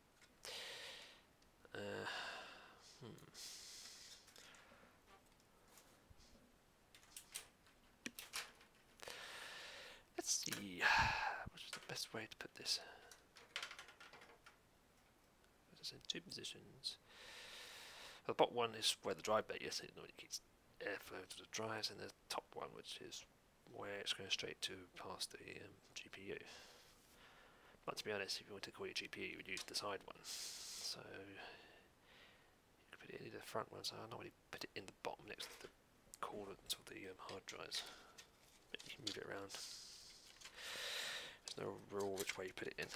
Speaker 1: Let's see, which is the best way to put this? It's in 2 positions. Well, the bottom one is where the drive bay is, so it normally gets airflow to the drives, and the top one, which is where it's going straight to past the GPU. But to be honest, if you want to call your GPU, you would use the side one. So you could put it in the front one, so I normally put it in the bottom next to the coordinates of the hard drives. But you can move it around. There's no rule which way you put it in.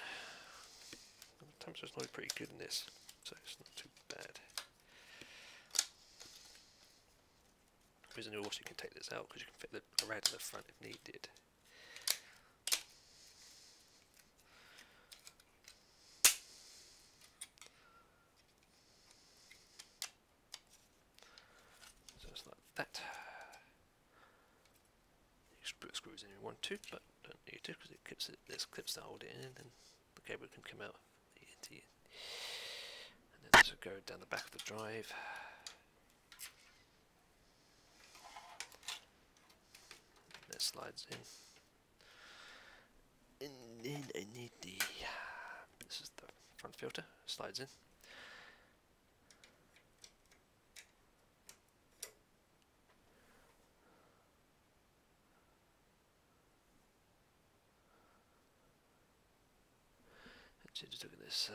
Speaker 1: The temperature's not pretty good in this, so it's not too bad. There's an also you can take this out because you can fit the rad in the front if needed. So it's like that. You can put screws in if you want to, but don't need to because it clips it. There's clips that hold it in, and then the cable can come out. And then this will go down the back of the drive. That slides in.
Speaker 2: need the, this is the front filter, slides in. Actually, just look at this.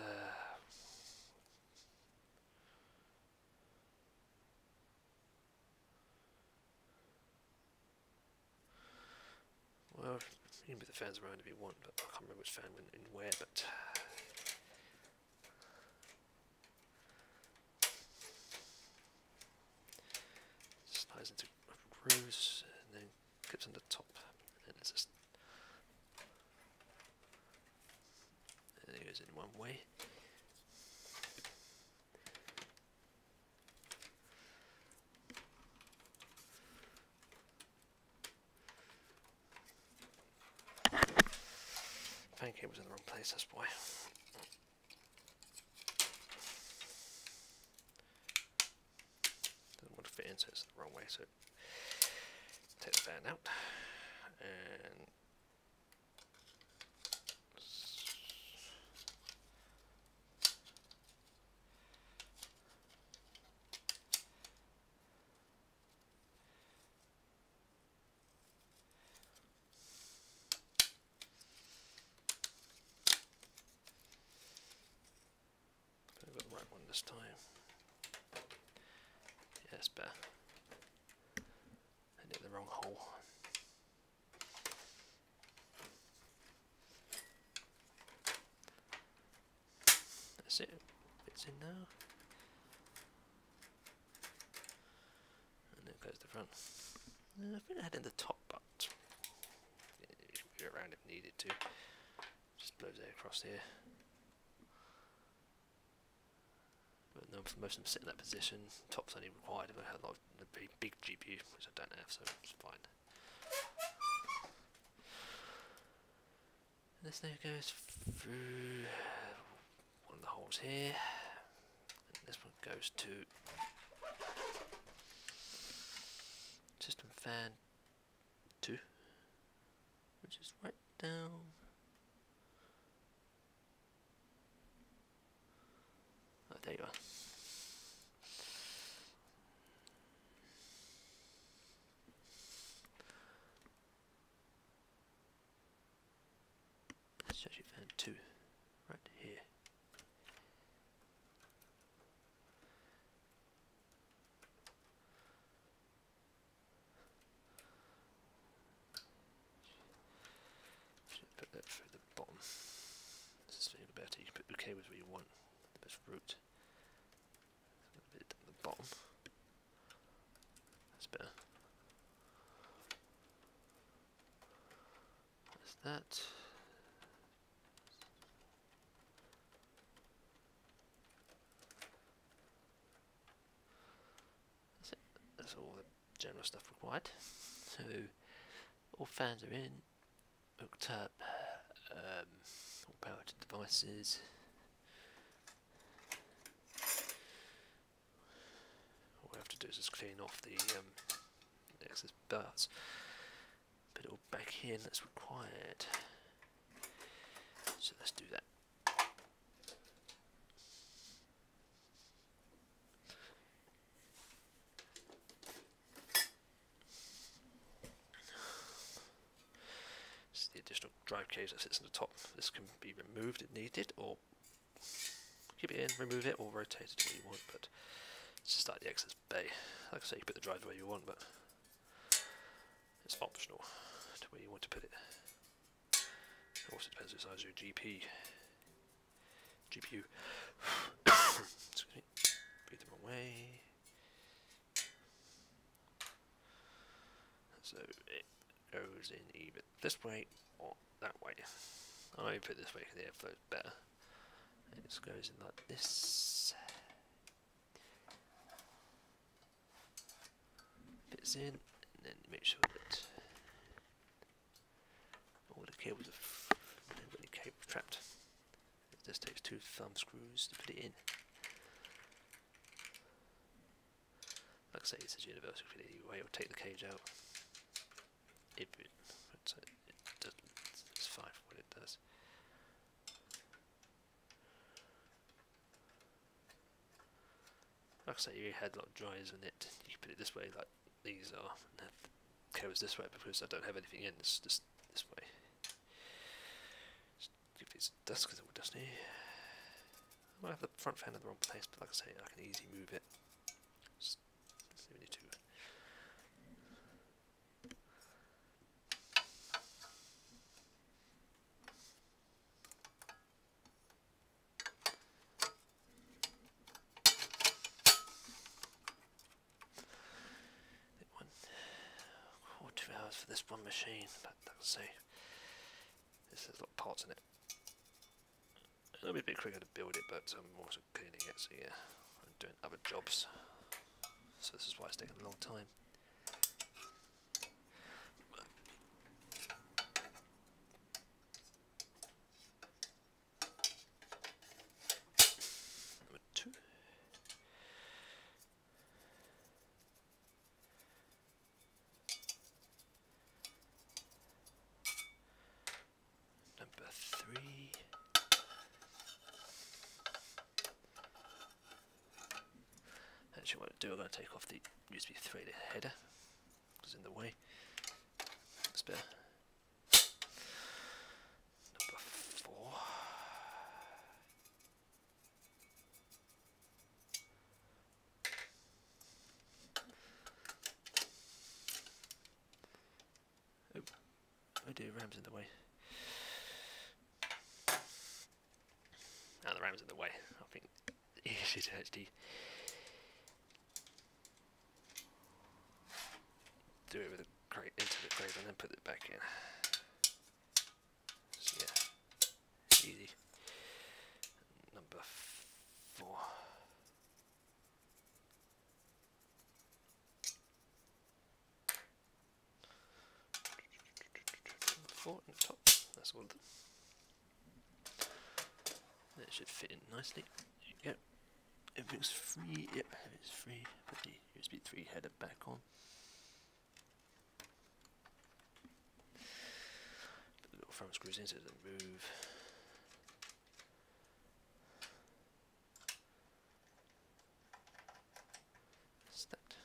Speaker 2: Well, you can put the fans around if you want, but I can't remember which fan went in where, but slides into grooves and then clips on the top, and it's just, and it goes in one way. Fan cable's in the wrong place, that's why. Doesn't want to fit in, so it's the wrong way, so take the fan out and I've got the right one this time. Yeah, that's better. I did the wrong hole. That's it. Fits in now. And then goes the front. I think I had in the top, but you can move it around if needed to. Just blows it across here. But no, most of them sit in that position. Top's only required if I had a lot of a very big GPU, which I don't have, so it's fine. And this now goes through one of the holes here, and this one goes to system fan 2, which is right down. Oh, there you are. That's actually fan 2, right here. Should put that through the bottom. This is even better. You can put the cables where you want. The best route. A bit at the bottom. That's better. That's that. That's it. That's all the general stuff required. So all fans are in, hooked up, all power to devices. All we have to do is just clean off the excess bars. Put it all back in that's required. So let's do that. This is the additional drive cage that sits on the top. This can be removed if needed, or keep it in, remove it, or rotate it the way you want, but it's just like the excess bay. Like I say, you put the drive where you want, but it's optional to where you want to put it. It also depends on the size of your GPU. Excuse me. Breathe the wrong way. So it goes in either this way or that way. I put it this way because the airflow is better. And it just goes in like this. Fits in, and then make sure that all the cables are really cable trapped. It just takes 2 thumb screws to put it in. Like I say, it's a universal fit either way, or take the cage out. It's fine for what it does.
Speaker 1: like I say, you had a lot of dryers in it. You can put it this way, like these are, and have the covers this way because I don't have anything in. It's just this way. Just give these dust because it's all dusty. I might have the front fan in the wrong place, but like I say, I can easily move it. Just we need to. Or 2 hours for this one machine, but like I say, there's a lot of parts in it. It'll be a bit quicker to build it, but I'm also cleaning it, so yeah, I'm doing other jobs. So this is why it's taking a long time. Number 2. Number 3. Actually, what I'll do, I'm going to take off the USB 3 header, because it's in the way. That's better. Number 4. Oh dear, RAM's in the way. Now the RAM's in the way. I think it's easy to actually do it with a crate into the crate and then put it back in. So yeah, easy. Number 4. Number 4 on the top. That's all of them. That should fit in nicely. There you go. Everything's free. Yep, it's free. Put the USB 3 header back on. Put the little front screws in so it doesn't move. Stacked.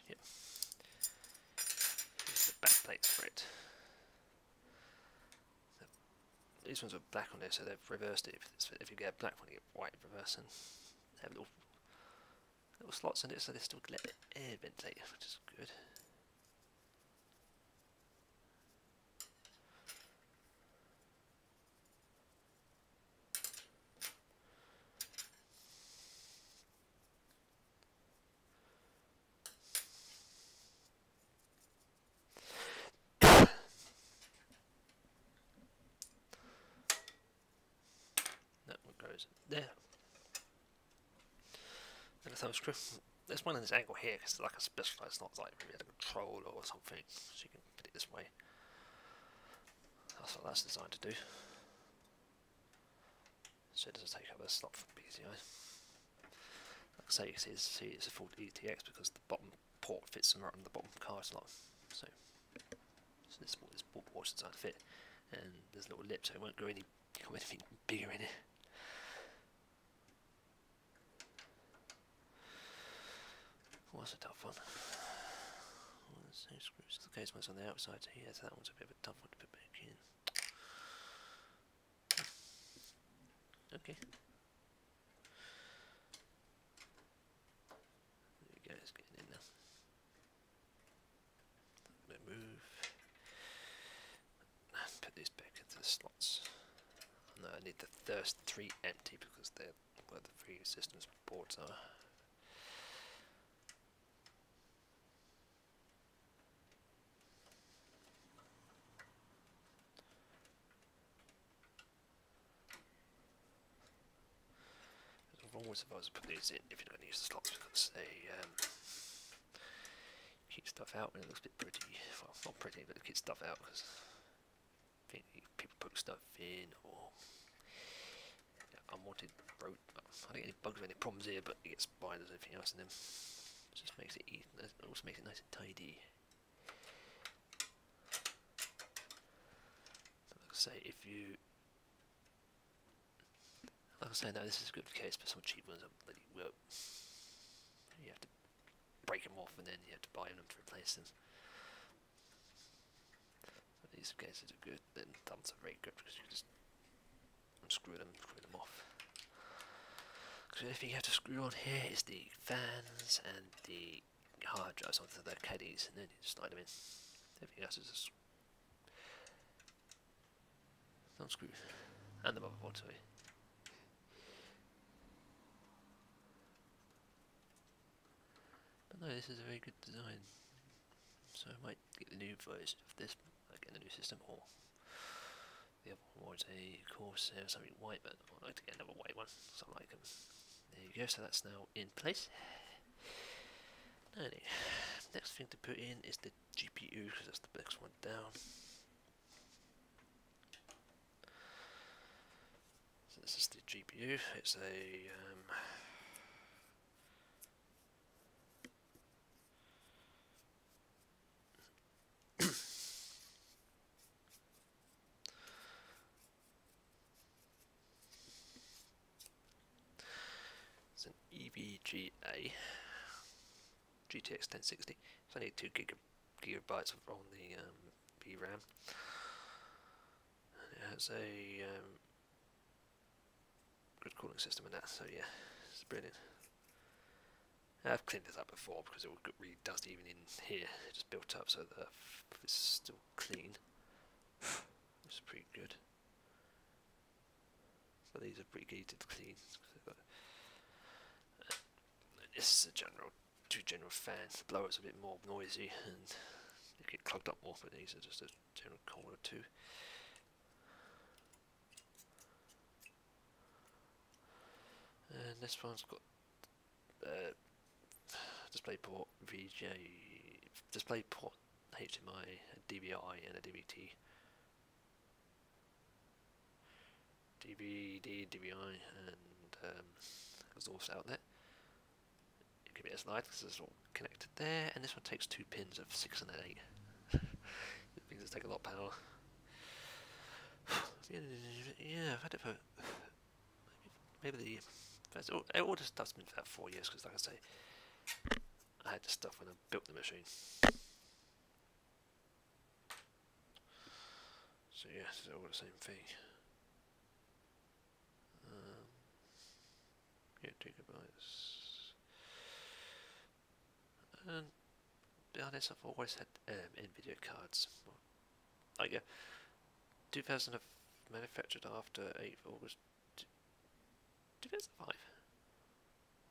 Speaker 1: Yep. Here's the back plate for it. These ones are black on there, so they've reversed it. If you get a black one, you get white reverse, and they have little slots in it, so they still let the air ventilate, which is good. That one goes there. And a thumb screw. There's one in this angle here because it's like a specialised slot, like maybe a control or something, so you can put it this way. That's what that's designed to do. So it doesn't take up a slot from PCI. Like I say, you can see it's a full ETX because the bottom port fits right on the bottom car slot. So this port's designed to fit, and there's a little lip, so it won't go anything bigger in it. Oh, that's a tough one. Oh, the same screws. The case one's on the outside, so yeah, so that one's a bit of a tough one to put back in. Okay. There we go, it's getting in now. I'm going to move and put these back into the slots. No, I need the first 3 empty because they're where the 3 systems boards are. Always advise to put these in if you're going to use the slots because they keep stuff out and it looks a bit pretty. Well, not pretty, but it keeps stuff out because I think people put stuff in or unwanted road. I don't get any bugs or any problems here, but it gets spiders and everything else in them. It just makes it easy. It also makes it nice and tidy. say, if you, like I say, no, this is a good case, but some cheap ones don't really work. You have to break them off and then you have to buy them to replace them. So these cases are good, then thumbs are very good because you can just unscrew them, screw them off. Because the only thing you have to screw on here is the fans and the hard drives onto the caddies, and then you just slide them in. Everything else is just unscrew, and the motherboard, sorry. But no, this is a very good design. So I might get the new version of this, like in the new system, or the other one was a Corsair, something white, but I'd like to get another white one, so I like them. There you go, so that's now in place. Anyway, next thing to put in is the GPU, because that's the next one down. So this is the GPU, it's a it's an EVGA GTX 1060. It's only 2 gigabytes on the VRAM. It has a good cooling system in that, so yeah, it's brilliant. I've cleaned this up before because it would get really dusty even in here. It just built up, so the it's still clean. It's pretty good. But these are pretty easy to clean. This is a two general fans. The blower's a bit more noisy and they get clogged up more, but these are just a general cooler too. And this one's got DisplayPort VGA, DisplayPort HDMI, a DVI and a DVT. DVD, DVI and exhaust outlet. Give it a slide because it's all connected there, and this one takes 2 pins of 6 and an 8. Things that take a lot of power. Yeah, I've had it for maybe all this stuff's been for about 4 years, because like I say, I had this stuff when I built the machine. So yeah, it's all the same thing. Yeah, 2 gigabytes. And to be honest, I've always had NVIDIA cards. Like 2000 have manufactured after 8th August 2005.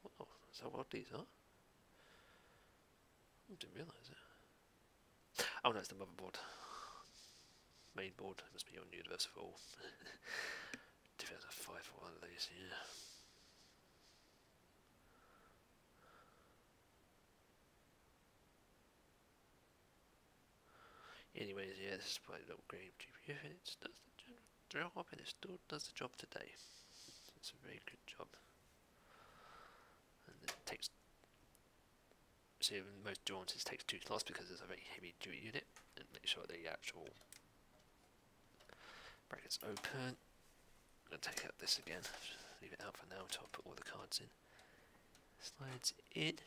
Speaker 1: Wow, that's how old these are. I didn't realise it. Oh no, it's the motherboard. Main board, it must be on Universal. 2005 for one of these, yeah. Anyways, yeah, this is quite a little green GPU, and it does the job, and it still does the job today. It's a very good job. And it takes, see, in most drawings it takes 2 slots because it's a very heavy duty unit, and make sure the actual brackets open. I'm going to take out this again, leave it out for now until I put all the cards in. Slides in.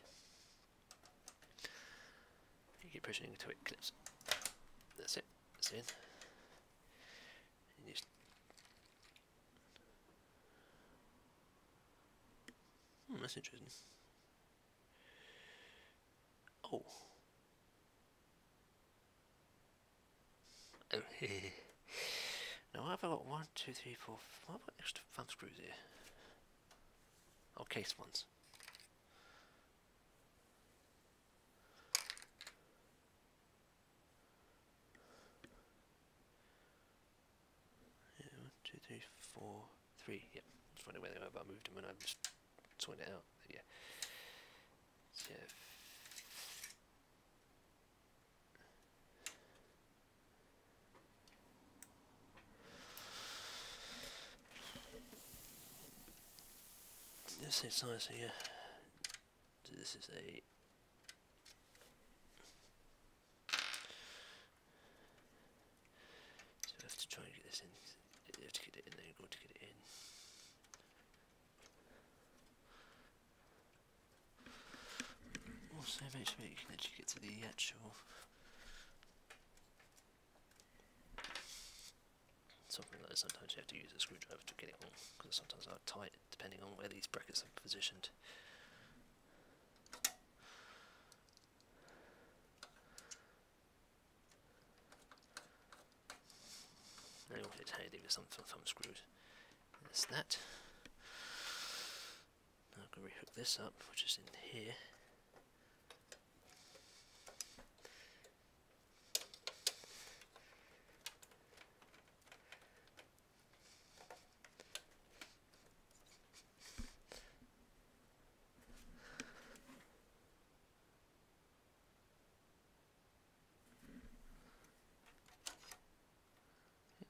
Speaker 1: You keep pushing until it clips. That's it, it's in. That's interesting. Oh. Oh, now I've got 1, 2, 3, 4, 5 extra thumb screws here. Oh, case ones. Yeah, 1, 2, 3, 4, 3. Yep. I was wondering where they were, but I moved them and I'm just sorting it out. But yeah. So, yeah. This is size here. So this is a
Speaker 2: have to try and get this in. You have to get it in there, you've got to get it in. Also make sure you can actually get to the actual something like this. Sometimes you have to use a screwdriver to get it on, because sometimes they're tight depending on where these brackets are positioned. And also it's handy with some thumb screws. That's that. Now I can rehook this up, which is in here.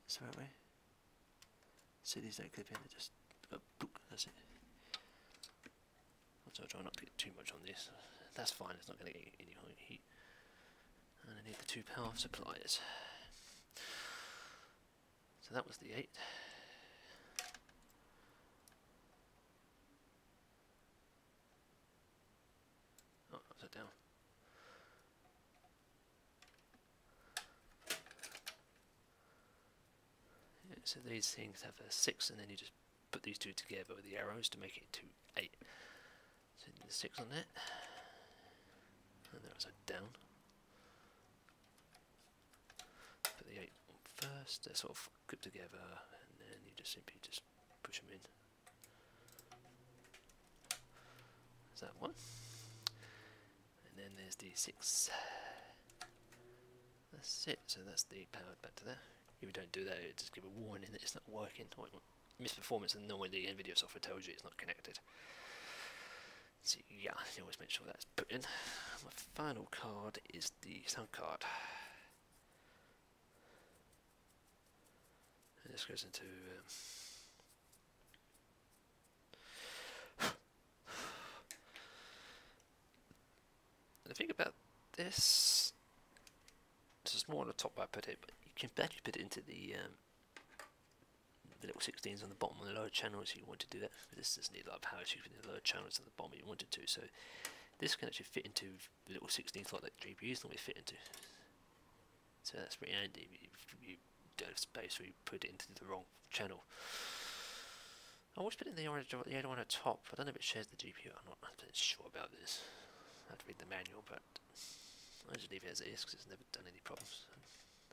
Speaker 2: That's the right way. So these don't clip in, they just go boop, that's it. Also I'll try not to get too much on this. That's fine, it's not going to get any heat. And I need the 2 power supplies. So that was the 8. Oh, upside down. Yeah, so these things have a 6, and then you just put these two together with the arrows to make it to 8. So the 6 on that, and then upside down. Put the 8 on first. They're sort of clipped together, and then you just simply just push them in. Is that one? And then there's the 6. That's it. So that's the powered back to there. If you don't do that, it just give a warning that it's not working. Misperformance, and normally the NVIDIA software tells you it's not connected. So yeah, you always make sure that's put in. My final card is the sound card. And this goes into the thing about this, it's more on the top where I put it, but you can actually put it into the little 16s on the bottom on the lower channels if you want to do that. But this doesn't need a lot of power, so you can put the lower channels at the bottom if you wanted to. So this can actually fit into the little 16 slot that GPUs normally fit into. So that's pretty handy if you don't have space or you put it into the wrong channel. I always put it in the other one at top. I don't know if it shares the GPU. I'm not sure about this. I have to read the manual, but I just leave it as it is because it's never done any problems.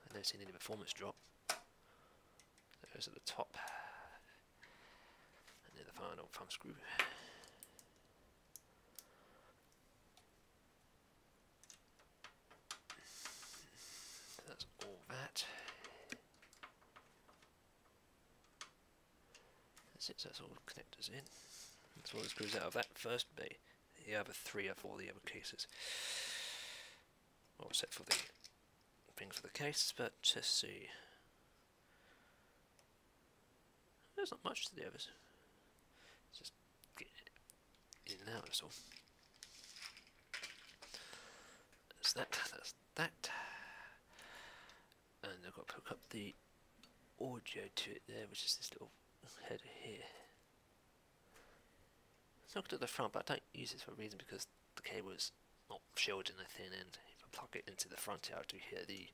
Speaker 2: I've never seen any performance drop. That goes at the top, and then the final thumb screw. So that's all that. That's it. So that's all the connectors in. That's all the screws out of that first bay. The other 3 are for the other cases. Well, except for the things for the case, but let's see. There's not much to the others. Just get it in and out, that's all. That's that, that's that. And I've got to hook up the audio to it there, which is this little header here. It's hooked at the front, but I don't use it for a reason because the cable is not shielded in the thin end. If I plug it into the front here, I do hear the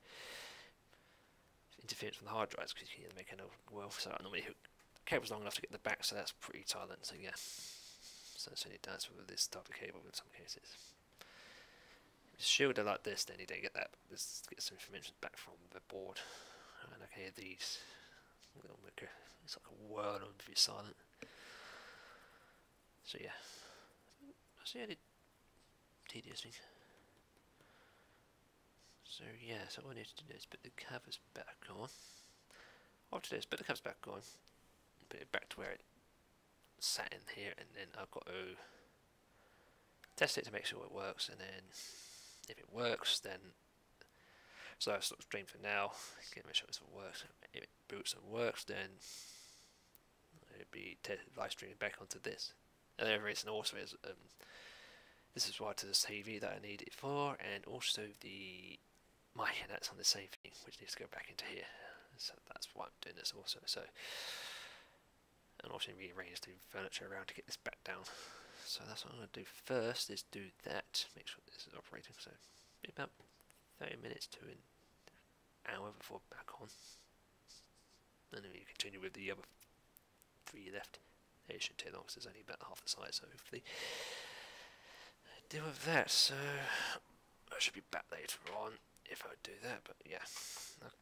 Speaker 2: interference from the hard drives because you can hear them making a well. So I normally hook the cable's long enough to get the back, so that's pretty silent. So yeah, so that's what it does with this type of cable in some cases. If it's shielded like this, then you don't get that. This gets some information back from the board, and I can hear these. It's like a whirl on if it's silent. So yeah, that's the only tedious thing. So yeah, so what I need to do is put the covers back on. After this, put the covers back on, put it back to where it sat in here, and then I've got to test it to make sure it works, and then if it works, then so I've stopped stream for now. Get make sure it works. If it boots and works, then it'll be live streaming back onto this. And the other reason also is this is wired to the TV that I need it for, and also the mic, and that's on the same thing, which needs to go back into here.
Speaker 1: So that's why I'm doing this also. So, and also rearrange the furniture around to get this back down. So that's what I'm going to do first, is do that, make sure this is operating. So be about 30 minutes to an hour before back on. And then we continue with the other 3 left. It shouldn't take long because there's only about half the size, so hopefully deal with that. So I should be back later on if I do that, but yeah.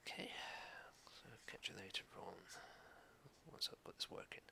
Speaker 1: Okay. So catch you later on once I've got this working.